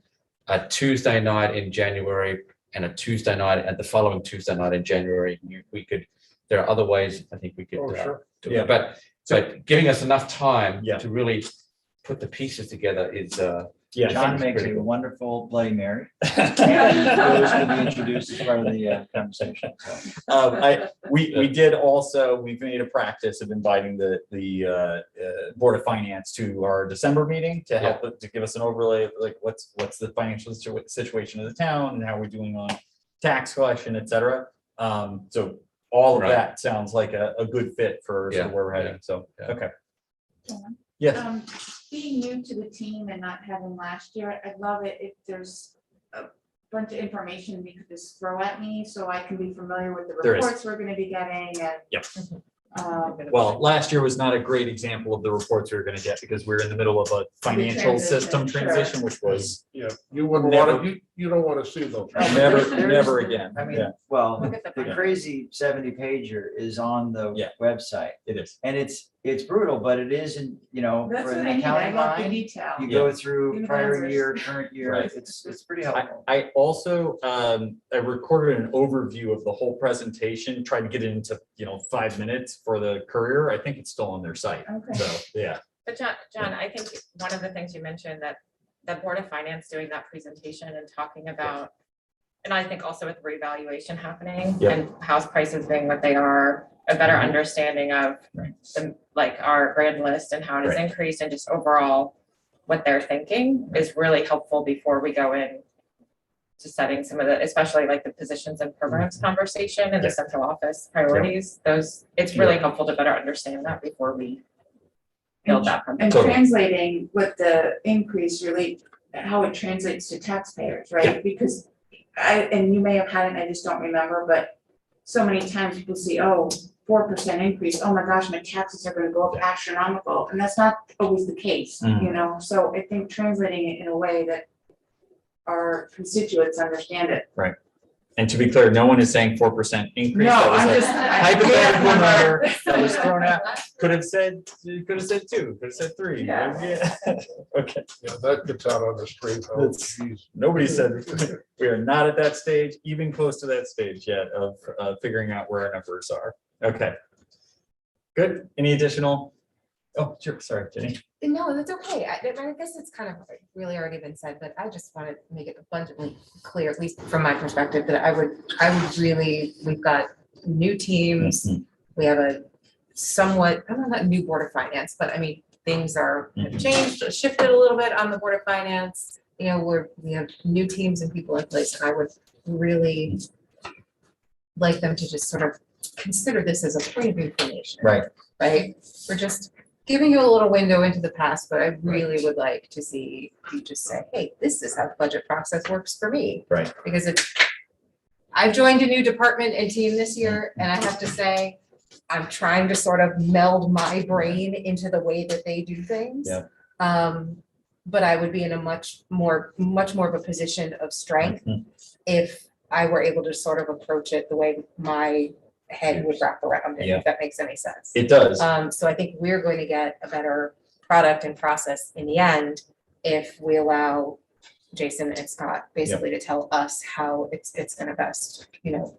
Speaker 17: a Tuesday night in January and a Tuesday night and the following Tuesday night in January. There are other ways I think we could do it, but giving us enough time to really put the pieces together is
Speaker 1: John makes a wonderful Bloody Mary. And those can be introduced as part of the conversation.
Speaker 2: We've made a practice of inviting the Board of Finance to our December meeting to help to give us an overlay of like what's the financial situation of the town and how we're doing on tax collection, et cetera. So all of that sounds like a good fit for sort of where we're heading. So, okay. Yes.
Speaker 15: Being new to the team and not having last year, I'd love it if there's a bunch of information you could just throw at me so I can be familiar with the reports we're going to be getting. And
Speaker 2: Well, last year was not a great example of the reports we were gonna get because we were in the middle of a financial system
Speaker 15: transition,
Speaker 2: transition, which was
Speaker 13: Yeah, you wouldn't
Speaker 2: Never.
Speaker 13: want to, you don't want to see those.
Speaker 2: never again.
Speaker 1: I mean,
Speaker 2: Yeah,
Speaker 1: well,
Speaker 14: Look at the
Speaker 1: the crazy 70 pager is on the
Speaker 2: Yeah.
Speaker 1: website.
Speaker 2: it is.
Speaker 1: And it's brutal, but it isn't,
Speaker 15: That's
Speaker 1: for
Speaker 15: what
Speaker 1: an
Speaker 15: I need, I
Speaker 1: accounting
Speaker 15: love the
Speaker 1: mind,
Speaker 15: detail.
Speaker 1: you
Speaker 2: Yeah.
Speaker 1: go through
Speaker 15: Even
Speaker 1: prior
Speaker 15: answers.
Speaker 1: year, current year,
Speaker 2: Right.
Speaker 1: it's pretty helpful.
Speaker 2: I also, I recorded an overview of the whole presentation, tried to get it into, 5 minutes for the Courier. I think it's still on their site.
Speaker 15: Okay.
Speaker 2: So, yeah.
Speaker 14: But John, I think one of the things you mentioned that Board of Finance doing that presentation and talking about, and I think also with revaluation happening
Speaker 2: Yep.
Speaker 14: and house prices being what they are, a better
Speaker 2: Mhm.
Speaker 14: understanding of
Speaker 2: Right.
Speaker 14: our grand list and how it has
Speaker 2: Right.
Speaker 14: increased and just overall what they're thinking is really helpful before we go in to setting some of the, especially like the positions and programs conversation and the
Speaker 2: Yeah.
Speaker 14: central office priorities. It's really helpful to better understand that before we build that.
Speaker 15: And
Speaker 2: Totally.
Speaker 15: translating what the increase really, how it translates to taxpayers, right? Because and you may have had it, and I just don't remember, but so many times people see, 4% increase, oh my gosh, my taxes are gonna go up astronomical, and that's not always the case, So I think translating it in a way that our constituents understand it.
Speaker 2: And to be clear, no one is saying 4% increase.
Speaker 15: No,
Speaker 2: That was
Speaker 15: I'm
Speaker 2: a
Speaker 15: just.
Speaker 2: hypothetical number that was thrown out. Could have said 2, could have said 3.
Speaker 15: Yeah.
Speaker 2: Okay.
Speaker 13: Yeah, that gets out on the street. Oh,
Speaker 2: That's-
Speaker 13: geez.
Speaker 2: Nobody said, we are not at that stage, even close to that stage yet of figuring out where our numbers are. Okay. Good. Any additional? Oh, sure. Sorry, Jenny.
Speaker 3: No, that's okay. I guess it's kind of really already been said, but I just want to make it abundantly clear, at least from my perspective, that I would really, we've got new teams. We have a somewhat, I don't know, not new Board of Finance, but I mean, things have changed, shifted a little bit on the Board of Finance. We have new teams and people in place, and I would really like them to just sort of consider this as a point of information.
Speaker 2: Right.
Speaker 3: Right? We're just giving you a little window into the past, but I really would like to see you just say, hey, this is how the budget process works for me.
Speaker 2: Right.
Speaker 3: Because I've joined a new department and team this year, and I have to say, I'm trying to sort of meld my brain into the way that they do things.
Speaker 2: Yeah.
Speaker 3: But I would be in a much more of a position of strength if I were able to sort of approach it the way my head would wrap around it,
Speaker 2: Yeah.
Speaker 3: if that makes any sense.
Speaker 2: It does.
Speaker 3: So I think we're going to get a better product and process in the end if we allow Jason and Scott basically to tell us how it's gonna best,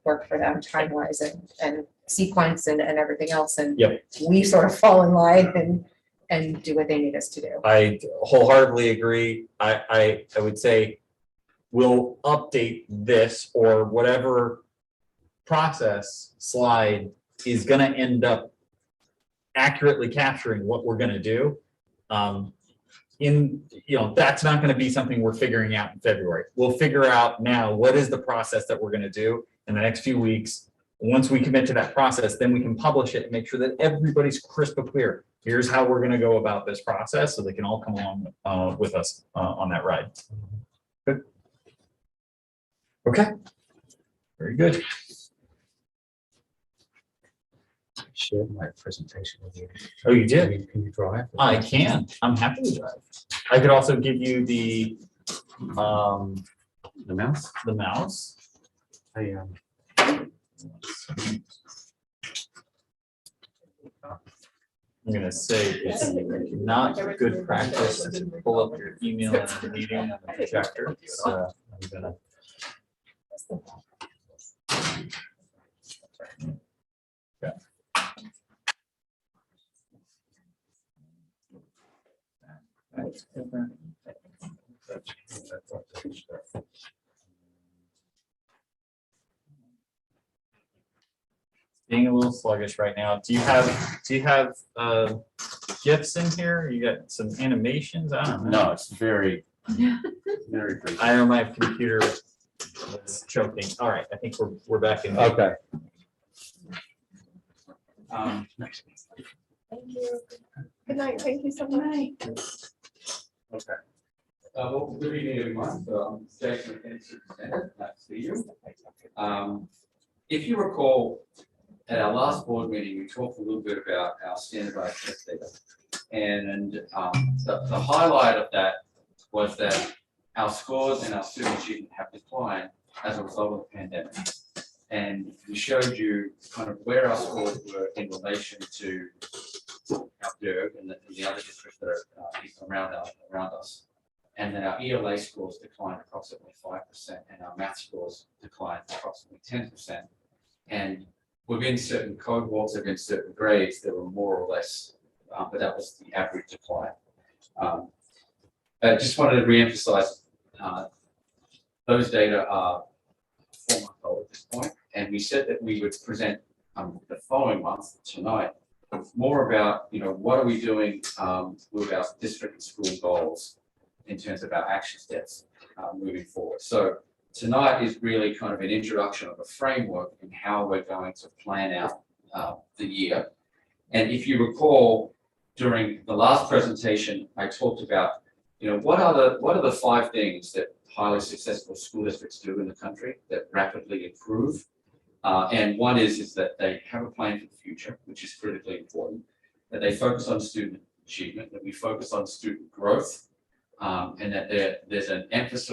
Speaker 3: work for them time-wise and sequence and everything else. And
Speaker 2: Yep.
Speaker 3: we sort of fall in line and do what they need us to do.
Speaker 2: I wholeheartedly agree. I would say we'll update this or whatever process slide is gonna end up accurately capturing what we're gonna do. That's not gonna be something we're figuring out in February. We'll figure out now what is the process that we're gonna do in the next few weeks. Once we commit to that process, then we can publish it and make sure that everybody's crystal clear. Here's how we're gonna go about this process, so they can all come along with us on that ride. Good. Okay. Very good.
Speaker 17: Share my presentation with you.
Speaker 2: Oh, you did?
Speaker 17: Can you drive?
Speaker 2: I can. I'm happy to drive. I could also give you the
Speaker 17: mouse?
Speaker 2: The mouse. I'm gonna say it's not good practice to pull up your email in a meeting on the projector. So I'm gonna. Yeah. Being a little sluggish right now. Do you have GIFs in here? You got some animations? I don't know.
Speaker 17: No, it's very great.
Speaker 2: I know my computer was choking. All right, I think we're back in.
Speaker 17: Okay.
Speaker 3: Thank you. Good night. Thank you so much.
Speaker 17: Okay. Well, good evening, everyone. I'm Jason McKinney, Superintendent. Nice to see you. If you recall, at our last board meeting, we talked a little bit about our standardized test data. And the highlight of that was that our scores and our student achievement have declined as a result of the pandemic. And we showed you kind of where our scores were in relation to our DERG and the other districts that are around us. And then our ELA scores declined approximately 5%, and our math scores declined approximately 10%. And within certain cohorts, within certain grades, there were more or less, but that was the average decline. I just wanted to reemphasize those data are 4 months old at this point, and we said that we would present the following month, tonight, more about, what are we doing with our district and school goals in terms of our action steps moving forward. So tonight is really kind of an introduction of a framework and how we're going to plan out the year. And if you recall, during the last presentation, I talked about, what are the 5 things that highly successful school districts do in the country that rapidly improve. And one is that they have a plan for the future, which is critically important, that they focus on student achievement, that we focus on student growth, and that there's an emphasis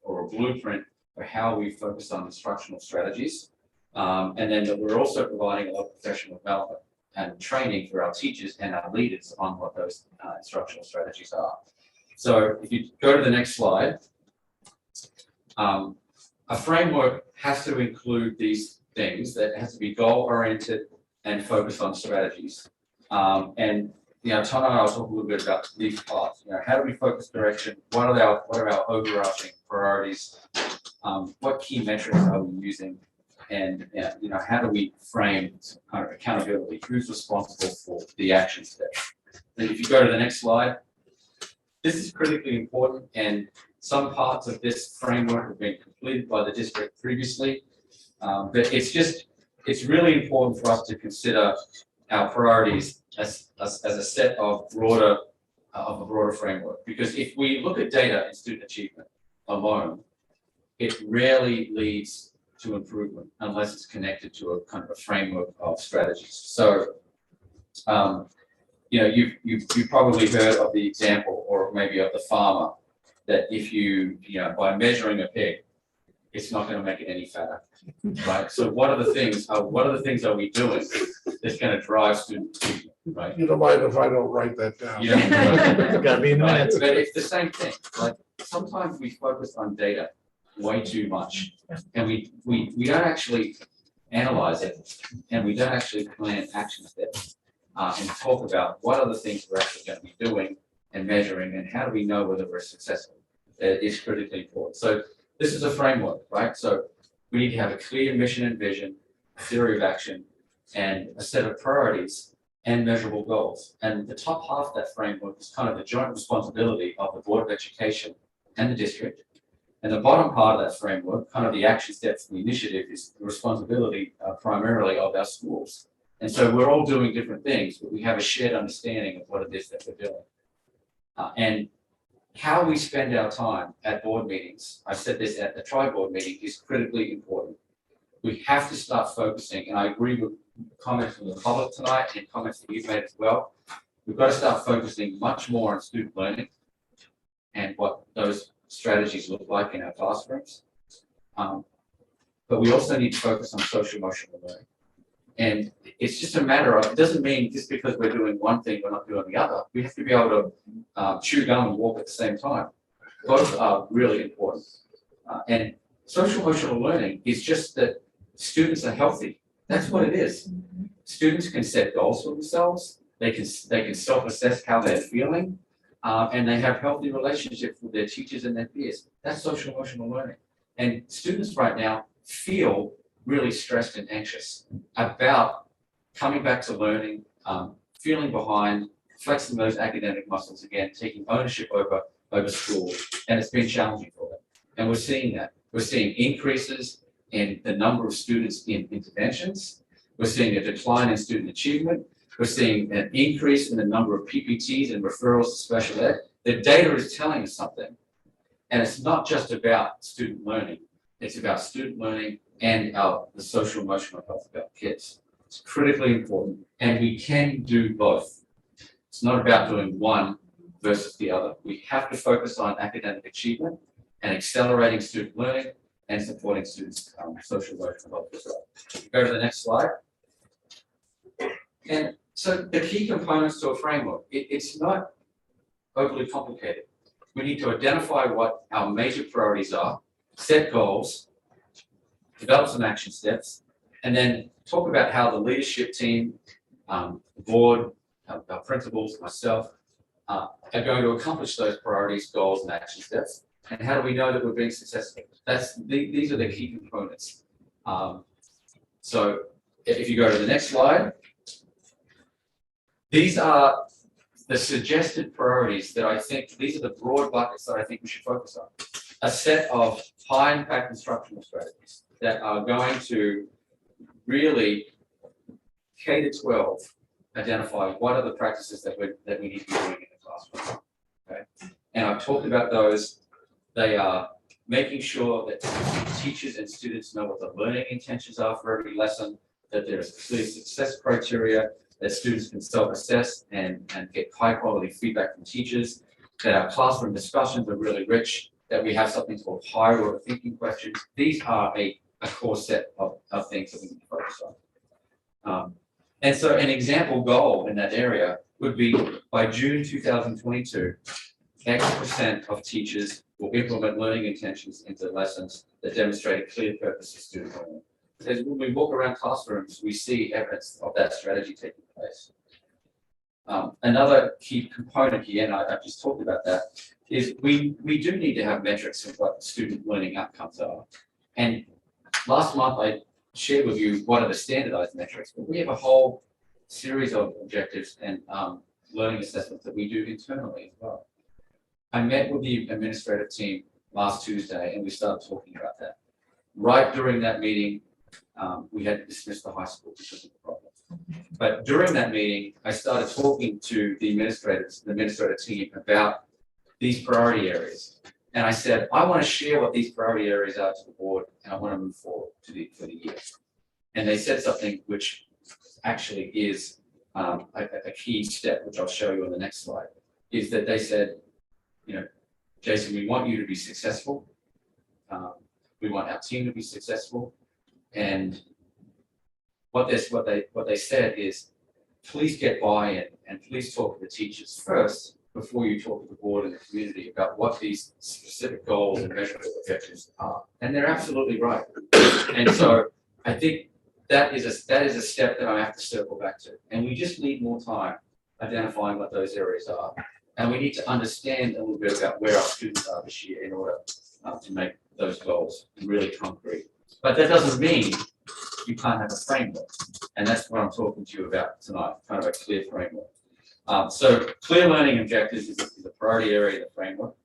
Speaker 17: or a blueprint for how we focus on instructional strategies. And then that we're also providing a lot of professional development and training for our teachers and our leaders on what those instructional strategies are. So if you go to the next slide, a framework has to include these things. That has to be goal-oriented and focused on strategies. And Tom and I will talk a little bit about these parts. How do we focus direction? What are our overarching priorities? What key metrics are we using? And how do we frame some kind of accountability? Who's responsible for the action steps? And if you go to the next slide, this is critically important, and some parts of this framework have been completed by the district previously. But it's really important for us to consider our priorities as a set of a broader framework. Because if we look at data and student achievement alone, it rarely leads to improvement unless it's connected to a kind of a framework of strategies. So, you've probably heard of the example, or maybe of the farmer, that if by measuring a pig, it's not going to make it any fatter, right? So what are the things are we doing that's going to drive student achievement, right?
Speaker 13: You don't mind if I don't write that down?
Speaker 2: It's gotta be in the minutes.
Speaker 17: But it's the same thing. Like sometimes we focus on data way too much, and we don't actually analyze it, and we don't actually plan action steps and talk about what are the things we're actually going to be doing and measuring, and how do we know whether we're successful. It's critically important. So this is a framework, right? So we need to have a clear mission and vision, a theory of action, and a set of priorities and measurable goals. And the top half of that framework is kind of the joint responsibility of the Board of Education and the district. And the bottom part of that framework, kind of the action steps and the initiative, is the responsibility primarily of our schools. And so we're all doing different things, but we have a shared understanding of what it is that we're doing. And how we spend our time at board meetings, I said this at the tri-board meeting, is critically important. We have to start focusing, and I agree with comments from the public tonight and comments that you've made as well. We've got to start focusing much more on student learning and what those strategies look like in our classrooms. But we also need to focus on social emotional learning. And it's just a matter of, it doesn't mean just because we're doing one thing, we're not doing the other. We have to be able to chew gum and walk at the same time. Both are really important. And social emotional learning is just that students are healthy. That's what it is. Students can set goals for themselves. They can self-assess how they're feeling, and they have healthy relationships with their teachers and their peers. That's social emotional learning. And students right now feel really stressed and anxious about coming back to learning, feeling behind, flexing those academic muscles again, taking ownership over school, and it's been challenging for them. And we're seeing that. We're seeing increases in the number of students in interventions. We're seeing a decline in student achievement. We're seeing an increase in the number of PPTs and referrals to special ed. The data is telling us something. And it's not just about student learning. It's about student learning and the social emotional health of our kids. It's critically important, and we can do both. It's not about doing one versus the other. We have to focus on academic achievement and accelerating student learning and supporting students' social emotional health as well. Go to the next slide. And so the key components to a framework, it's not overly complicated. We need to identify what our major priorities are, set goals, develop some action steps, and then talk about how the leadership team, the board, our principals, myself, are going to accomplish those priorities, goals, and action steps. And how do we know that we're being successful? These are the key components. So if you go to the next slide, these are the suggested priorities that I think, these are the broad buckets that I think we should focus on. A set of high impact instructional strategies that are going to really K to 12 identify what are the practices that we need to be doing in the classroom. Okay? And I've talked about those. They are making sure that teachers and students know what the learning intentions are for every lesson, that there's clear success criteria, that students can self-assess and get high quality feedback from teachers, that our classroom discussions are really rich, that we have something called higher order thinking questions. These are a core set of things that we need to focus on. And so an example goal in that area would be by June 2022, X% of teachers will implement learning intentions into lessons that demonstrate a clear purpose for student learning. As when we walk around classrooms, we see evidence of that strategy taking place. Another key component here, and I've just talked about that, is we do need to have metrics of what student learning outcomes are. And last month I shared with you what are the standardized metrics, but we have a whole series of objectives and learning assessments that we do internally as well. I met with the administrative team last Tuesday and we started talking about that. Right during that meeting, we had to dismiss the high school because of the problem. But during that meeting, I started talking to the administrative team about these priority areas. And I said, I want to share what these priority areas are to the board and I want to move forward for the year. And they said something which actually is a key step, which I'll show you on the next slide, is that they said, you know, Jason, we want you to be successful. We want our team to be successful. And what they said is, please get buy-in and please talk to the teachers first before you talk to the board and the community about what these specific goals and measurable objectives are. And they're absolutely right. And so I think that is a step that I have to circle back to. And we just need more time identifying what those areas are. And we need to understand a little bit about where our students are this year in order to make those goals really concrete. But that doesn't mean you can't have a framework. And that's what I'm talking to you about tonight, kind of a clear framework. So clear learning objectives is a priority area of the framework.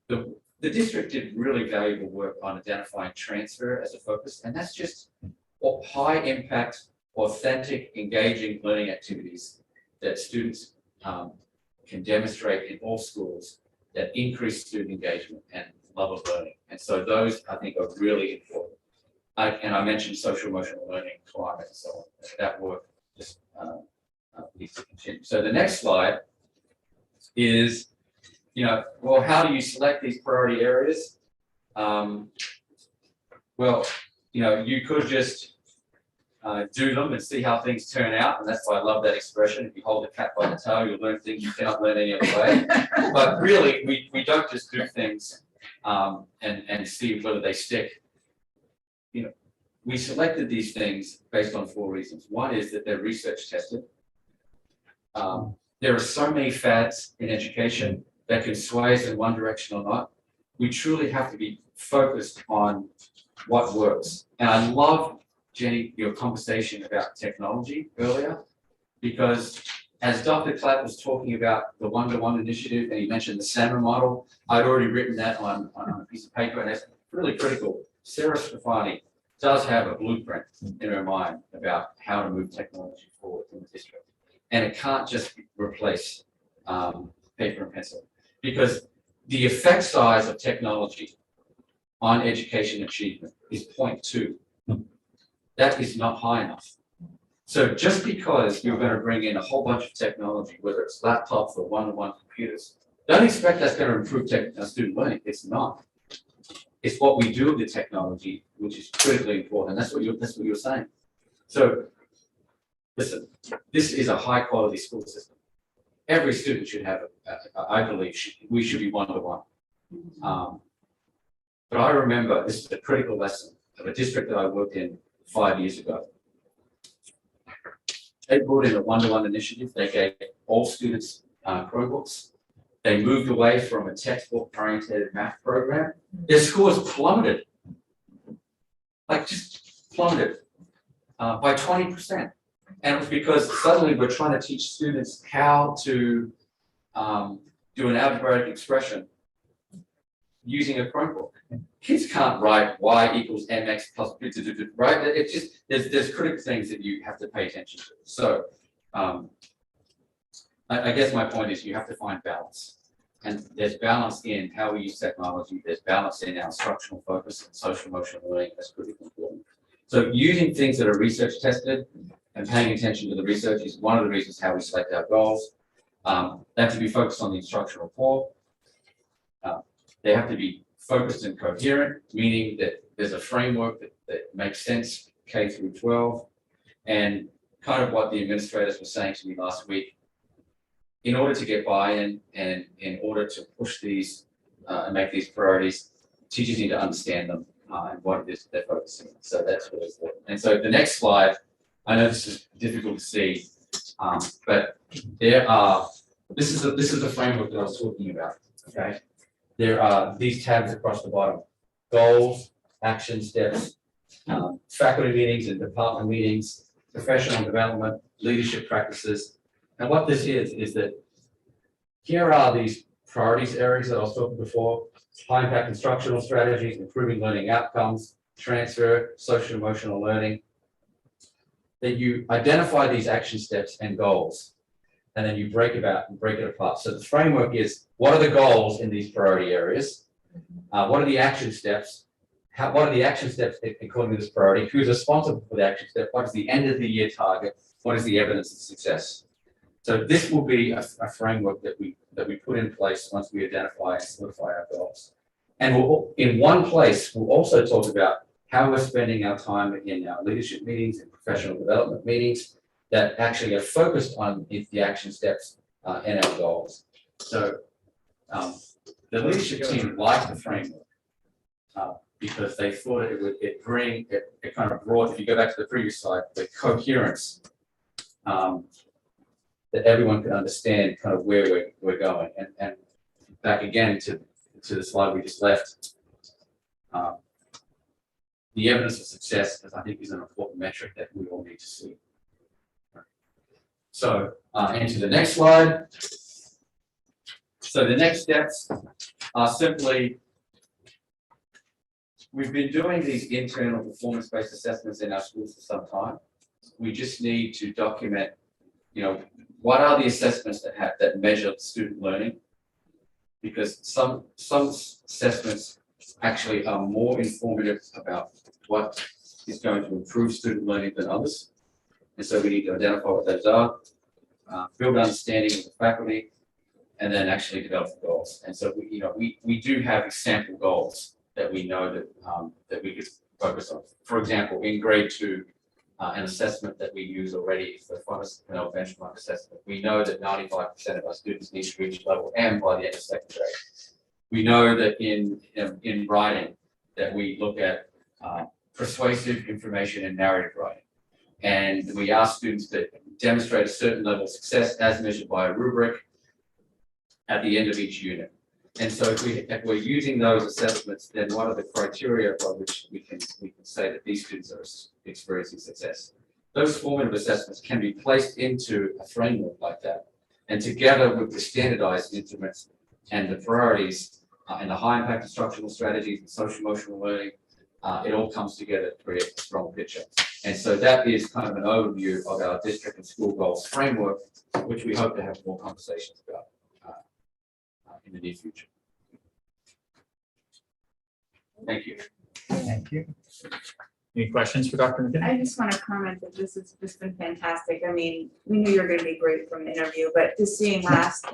Speaker 17: The district did really valuable work on identifying transfer as a focus, and that's just high impact, authentic, engaging learning activities that students can demonstrate in all schools that increase student engagement and love of learning. And so those, I think, are really important. And I mentioned social emotional learning, climate, and so on. That work just needs to continue. So the next slide is, well, how do you select these priority areas? Well, you could just do them and see how things turn out. And that's why I love that expression. If you hold a cat by the tail, you'll learn things you cannot learn any other way. But really, we don't just do things and see whether they stick. We selected these things based on 4 reasons. One is that they're research tested. There are so many fads in education that can sway us in one direction or not. We truly have to be focused on what works. And I love, Jenny, your conversation about technology earlier, because as Dr. Clapp was talking about the one-to-one initiative, and he mentioned the SAMR model, I'd already written that on a piece of paper, and that's really critical. Sarah Stefani does have a blueprint in her mind about how to move technology forward in the district. And it can't just replace paper and pencil, because the effect size of technology on education achievement is 0.2. That is not high enough. So just because you're going to bring in a whole bunch of technology, whether it's laptops or one-to-one computers, don't expect that's going to improve student learning. It's not. It's what we do with the technology, which is critically important. And that's what you're saying. So listen, this is a high quality school system. Every student should have, I believe, we should be one-to-one. But I remember this is a critical lesson of a district that I worked in 5 years ago. They brought in a one-to-one initiative. They gave all students Chromebooks. They moved away from a textbook-oriented math program. Their scores plummeted, like just plummeted by 20%. And it was because suddenly we're trying to teach students how to do an algebraic expression using a Chromebook. Kids can't write y equals mx plus, right? It's just, there's critical things that you have to pay attention to. So I guess my point is you have to find balance. And there's balance in how we use technology. There's balance in our instructional focus and social emotional learning. That's critically important. So using things that are research tested and paying attention to the research is one of the reasons how we select our goals. They have to be focused on the instructional core. They have to be focused and coherent, meaning that there's a framework that makes sense K through 12. And kind of what the administrators were saying to me last week, in order to get buy-in and in order to push these and make these priorities, teachers need to understand them and what it is that they're focusing on. So that's really important. And so the next slide, I know this is difficult to see, but there are, this is the framework that I was talking about, okay? There are these tabs across the bottom: goals, action steps, faculty meetings and department meetings, professional development, leadership practices. And what this is that here are these priorities areas that I was talking before: high impact instructional strategies, improving learning outcomes, transfer, social emotional learning. That you identify these action steps and goals, and then you break it apart. So the framework is, what are the goals in these priority areas? What are the action steps? What are the action steps according to this priority? Who's responsible for the action step? What is the end of the year target? What is the evidence of success? So this will be a framework that we put in place once we identify and solidify our goals. And in one place, we'll also talk about how we're spending our time in our leadership meetings and professional development meetings that actually are focused on the action steps and our goals. So the leadership team liked the framework because they thought it kind of brought, if you go back to the previous slide, the coherence that everyone can understand kind of where we're going. And back again to the slide we just left, the evidence of success, I think, is an important metric that we all need to see. So, into the next slide. So the next steps are simply, we've been doing these internal performance-based assessments in our schools for some time. We just need to document, what are the assessments that measure student learning? Because some assessments actually are more informative about what is going to improve student learning than others. And so we need to identify what those are, build understanding of the faculty, and then actually develop the goals. And so we do have example goals that we know that we could focus on. For example, in grade 2, an assessment that we use already is the Funnel benchmark assessment. We know that 95% of our students need to reach level M by the end of second grade. We know that in writing that we look at persuasive information and narrative writing. And we ask students to demonstrate a certain level of success as measured by a rubric at the end of each unit. And so if we're using those assessments, then what are the criteria by which we can say that these students are experiencing success? Those formative assessments can be placed into a framework like that. And together with the standardized instruments and the priorities and the high impact instructional strategies and social emotional learning, it all comes together to create a strong picture. And so that is kind of an overview of our district and school goals framework, which we hope to have more conversations about in the near future. Thank you.
Speaker 1: Thank you.
Speaker 2: Any questions for Dr. McKinney?
Speaker 15: I just want to comment that this has just been fantastic. I mean, we knew you were going to be great from the interview, but just seeing last,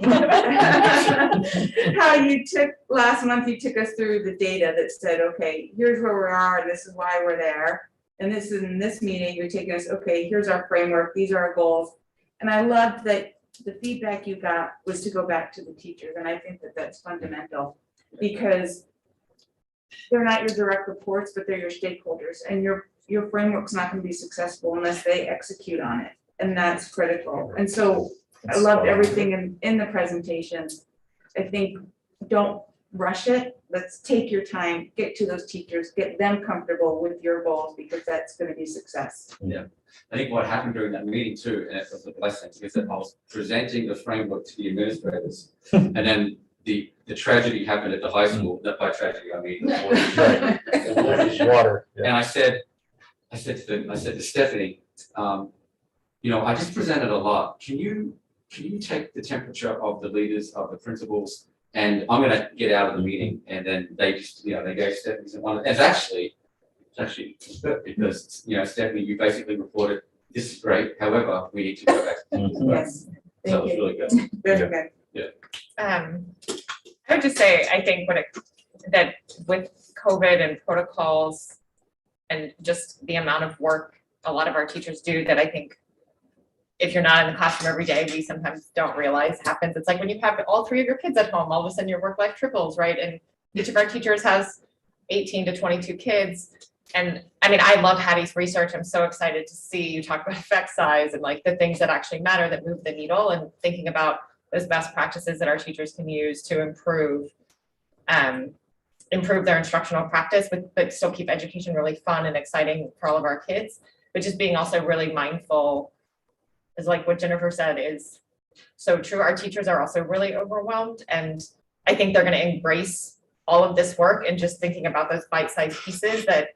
Speaker 15: how you took, last month, you took us through the data that said, okay, here's where we are, and this is why we're there. And this is in this meeting, you're taking us, okay, here's our framework, these are our goals. And I loved that the feedback you got was to go back to the teachers, and I think that that's fundamental, because they're not your direct reports, but they're your stakeholders, and your framework's not gonna be successful unless they execute on it, and that's critical. And so I loved everything in the presentation. I think don't rush it. Let's take your time, get to those teachers, get them comfortable with your goals, because that's gonna be success.
Speaker 17: Yeah, I think what happened during that meeting too, and it was a blessing, is that I was presenting the framework to the administrators, and then the tragedy happened at the high school. Not by tragedy, I mean
Speaker 13: Water.
Speaker 17: And I said to Stephanie, you know, I just presented a lot. Can you take the temperature of the leaders, of the principals, and I'm gonna get out of the meeting. And then they just, you know, they gave Stephanie some one. It's actually good, because, you know, Stephanie, you basically reported, this is great. However, we need to go back.
Speaker 15: Yes,
Speaker 17: So it was
Speaker 15: thank you.
Speaker 17: really good.
Speaker 15: Very good.
Speaker 14: I would just say, I think that with COVID and protocols and just the amount of work a lot of our teachers do, that I think if you're not in the classroom every day, we sometimes don't realize happens. It's like when you have all three of your kids at home, all of a sudden your work life triples, right? And each of our teachers has 18 to 22 kids. And I mean, I love Hattie's research. I'm so excited to see you talk about effect size and like the things that actually matter, that move the needle, and thinking about those best practices that our teachers can use to improve their instructional practice, but still keep education really fun and exciting for all of our kids. But just being also really mindful, is like what Jennifer said is so true. Our teachers are also really overwhelmed, and I think they're going to embrace all of this work, and just thinking about those bite-sized pieces that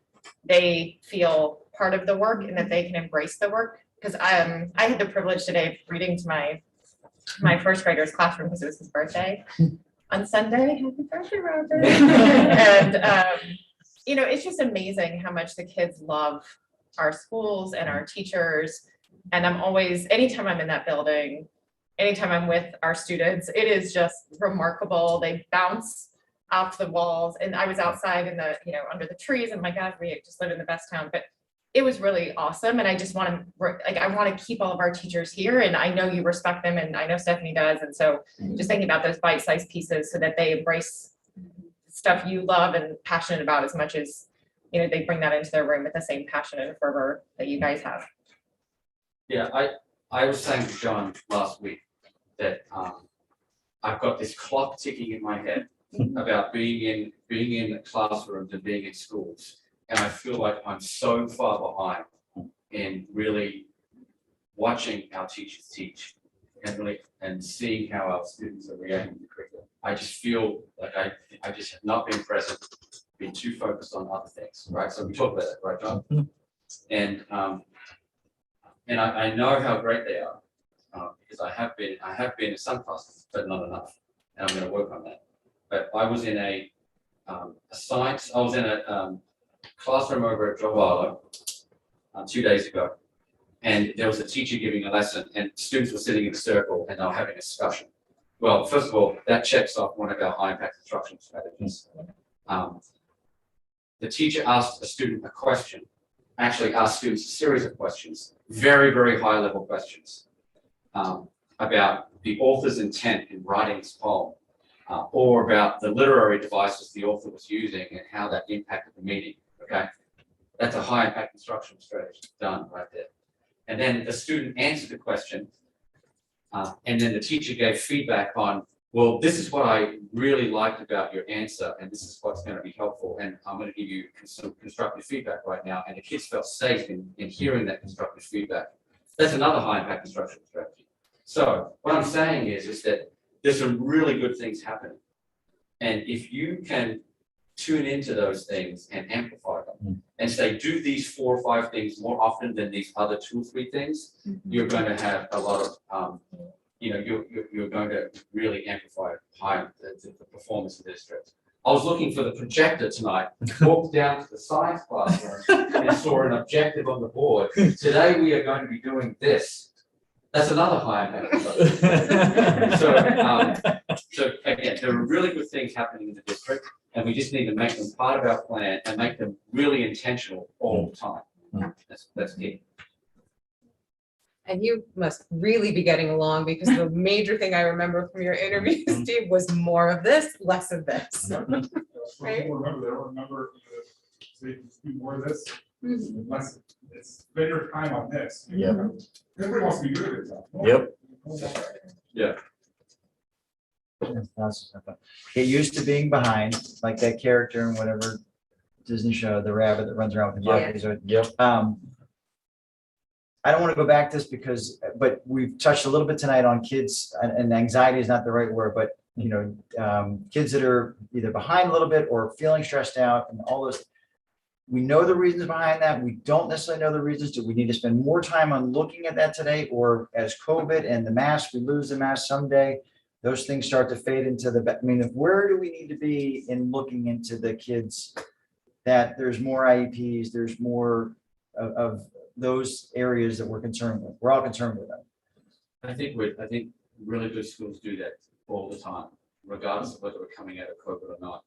Speaker 14: they feel part of the work and that they can embrace the work. Because I had the privilege today of reading to my first grader's classroom, because it was his birthday on Sunday. Happy birthday, Robert. And you know, it's just amazing how much the kids love our schools and our teachers. And I'm always, anytime I'm in that building, anytime I'm with our students, it is just remarkable. They bounce off the walls. And I was outside in the, you know, under the trees, and my God, we just live in the best town. But it was really awesome. And I just want to, like, I want to keep all of our teachers here, and I know you respect them, and I know Stephanie does. And so just thinking about those bite-sized pieces so that they embrace stuff you love and passionate about as much as, you know, they bring that into their room with the same passion and fervor that you guys have.
Speaker 17: Yeah, I was saying to John last week that I've got this clock ticking in my head about being in classrooms and being in schools. And I feel like I'm so far behind in really watching our teachers teach and seeing how our students are reacting to curriculum. I just feel like I just have not been present, been too focused on other things, right? So we talk about that, right, John? And I know how great they are, because I have been in some classes, but not enough, and I'm going to work on that. But I was in a classroom over at Jawala 2 days ago, and there was a teacher giving a lesson, and students were sitting in a circle and they were having a discussion. Well, first of all, that checks off one of our high impact instruction strategies. The teacher asked a student a question, actually asked students a series of questions, very, very high level questions, about the author's intent in writing this poem, or about the literary devices the author was using and how that impacted the meaning, okay? That's a high impact instructional strategy done right there. And then the student answered the question, and then the teacher gave feedback on, well, this is what I really liked about your answer, and this is what's going to be helpful, and I'm going to give you some constructive feedback right now. And the kids felt safe in hearing that constructive feedback. That's another high impact instructional strategy. So what I'm saying is that there's some really good things happening. And if you can tune into those things and amplify them and say, do these 4 or 5 things more often than these other 2 or 3 things, you're going to have a lot of, you're going to really amplify the performance of the district. I was looking for the projector tonight, walked down to the science classroom and saw an objective on the board. Today, we are going to be doing this. That's another high impact. So again, there are really good things happening in the district, and we just need to make them part of our plan and make them really intentional all the time. That's key.
Speaker 3: And you must really be getting along, because the major thing I remember from your interview, Steve, was more of this, less of this. Right?
Speaker 16: People remember, they don't remember, so you can do more of this, less, it's better time on this.
Speaker 2: Yep.
Speaker 16: Everybody wants to be good at it.
Speaker 2: Yep.
Speaker 1: Get used to being behind, like that character in whatever Disney show, the rabbit that runs around with the
Speaker 2: Yeah.
Speaker 1: monkeys.
Speaker 2: Yep.
Speaker 1: I don't want to go back to this but we've touched a little bit tonight on kids, and anxiety is not the right word, but kids that are either behind a little bit or feeling stressed out and all those. We know the reasons behind that. We don't necessarily know the reasons. Do we need to spend more time on looking at that today, or as COVID and the mask, we lose the mask someday, those things start to fade into where do we need to be in looking into the kids, that there's more IEPs, there's more of those areas that we're concerned with. We're all concerned with them.
Speaker 17: I think really good schools do that all the time, regardless of whether we're coming out of COVID or not.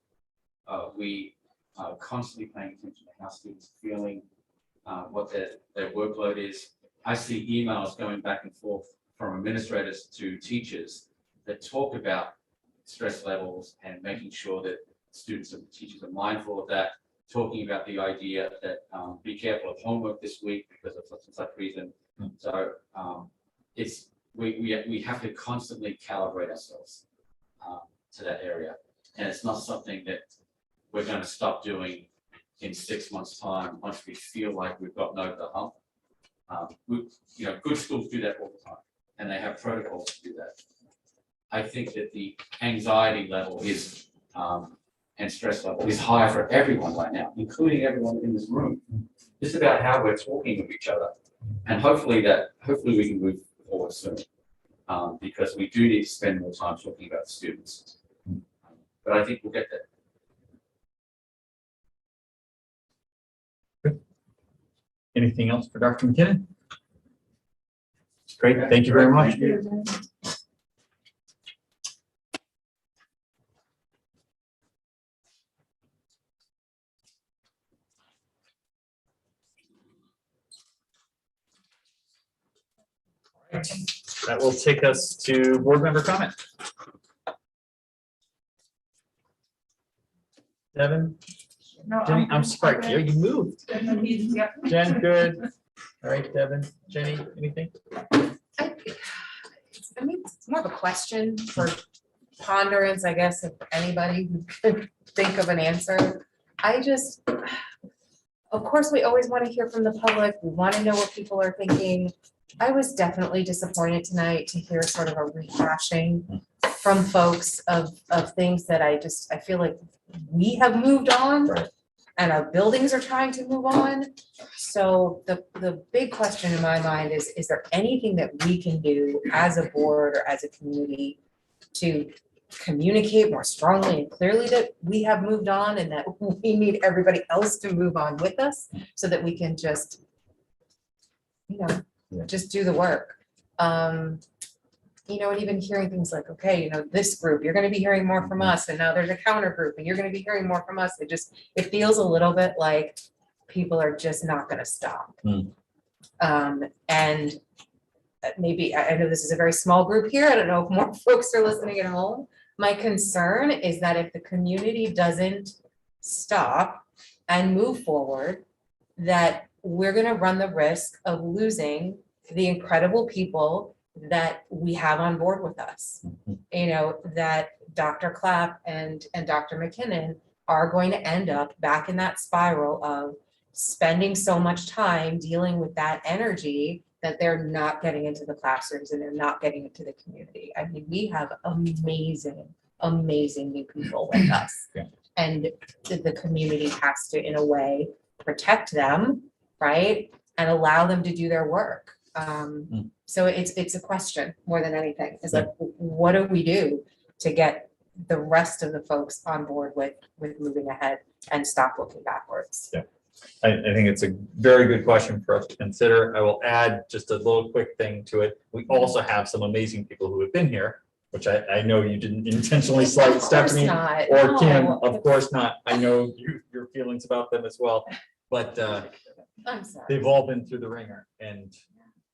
Speaker 17: We are constantly paying attention to how students are feeling, what their workload is. I see emails going back and forth from administrators to teachers that talk about stress levels and making sure that students and teachers are mindful of that, talking about the idea that be careful of homework this week because of such and such reason. So we have to constantly calibrate ourselves to that area. And it's not something that we're going to stop doing in 6 months' time once we feel like we've gotten over the hump. Good schools do that all the time, and they have protocols to do that. I think that the anxiety level is and stress level is high for everyone right now, including everyone in this room. Just about how we're talking with each other, and hopefully we can move forward soon, because we do need to spend more time talking about the students. But I think we'll get there.
Speaker 2: Anything else for Dr. McKinnon? Great, thank you very much. That will take us to board member comment. Devin?
Speaker 11: No,
Speaker 2: Jenny, I'm
Speaker 11: good.
Speaker 2: sorry,
Speaker 11: Okay.
Speaker 2: you moved.
Speaker 11: Yep.
Speaker 2: Jen, good. All right, Devin, Jenny, anything?
Speaker 3: It's more of a question for ponderance, I guess, if anybody who could think of an answer. Of course, we always want to hear from the public. We want to know what people are thinking. I was definitely disappointed tonight to hear sort of a rehashing from folks of things that I feel like we have moved on.
Speaker 2: Right.
Speaker 3: And our buildings are trying to move on. So the big question in my mind is there anything that we can do as a board or as a community to communicate more strongly and clearly that we have moved on and that we need everybody else to move on with us so that we can just, just do the work. And even hearing things like, okay, this group, you're going to be hearing more from us, and now there's a counter group, and you're going to be hearing more from us. It feels a little bit like people are just not going to stop. And maybe, I know this is a very small group here. I don't know if more folks are listening at home. My concern is that if the community doesn't stop and move forward, that we're going to run the risk of losing the incredible people that we have on board with us. That Dr. Clapp and Dr. McKinnon are going to end up back in that spiral of spending so much time dealing with that energy that they're not getting into the classrooms and they're not getting into the community. I mean, we have amazing new people with us.
Speaker 2: Yeah.
Speaker 3: And the community has to, in a way, protect them, right? And allow them to do their work. So it's a question more than anything. It's like, what do we do to get the rest of the folks on board with moving ahead and stop looking backwards.
Speaker 2: Yeah. I think it's a very good question for us to consider. I will add just a little quick thing to it. We also have some amazing people who have been here, which I know you didn't intentionally slight Stephanie or Kim. Of course not. I know your feelings about them as well, but
Speaker 3: I'm sorry.
Speaker 2: they've all been through the ringer, and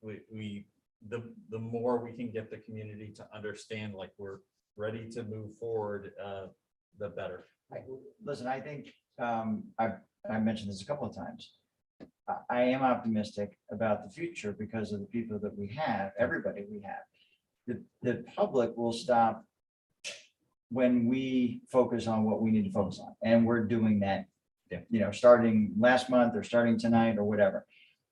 Speaker 2: the more we can get the community to understand, like, we're ready to move forward, the better.
Speaker 1: Listen, I think, I mentioned this a couple of times. I am optimistic about the future because of the people that we have, everybody we have. The public will stop when we focus on what we need to focus on, and we're doing that, you know, starting last month or starting tonight or whatever.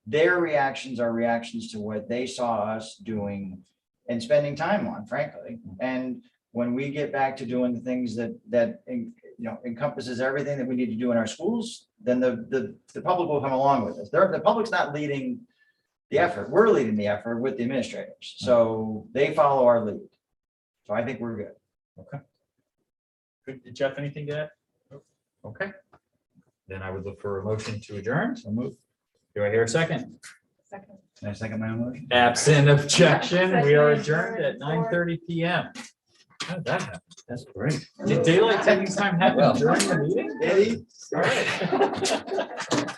Speaker 1: Their reactions are reactions to what they saw us doing and spending time on, frankly. And when we get back to doing the things that you know, encompasses everything that we need to do in our schools, then the public will come along with us. The public's not leading the effort. We're leading the effort with the administrators. So they follow our lead. So I think we're good.
Speaker 2: Okay. Good. Jeff, anything to add? Okay. Then I would look for a motion to adjourn. So move. Do I hear a second?
Speaker 15: Second.
Speaker 1: Can I second my own motion?
Speaker 2: Absent objection, we are adjourned at 9:30 PM. How did that happen?
Speaker 17: That's great.
Speaker 2: Did daylight savings time happen during the meeting?
Speaker 1: Did he?
Speaker 2: All right.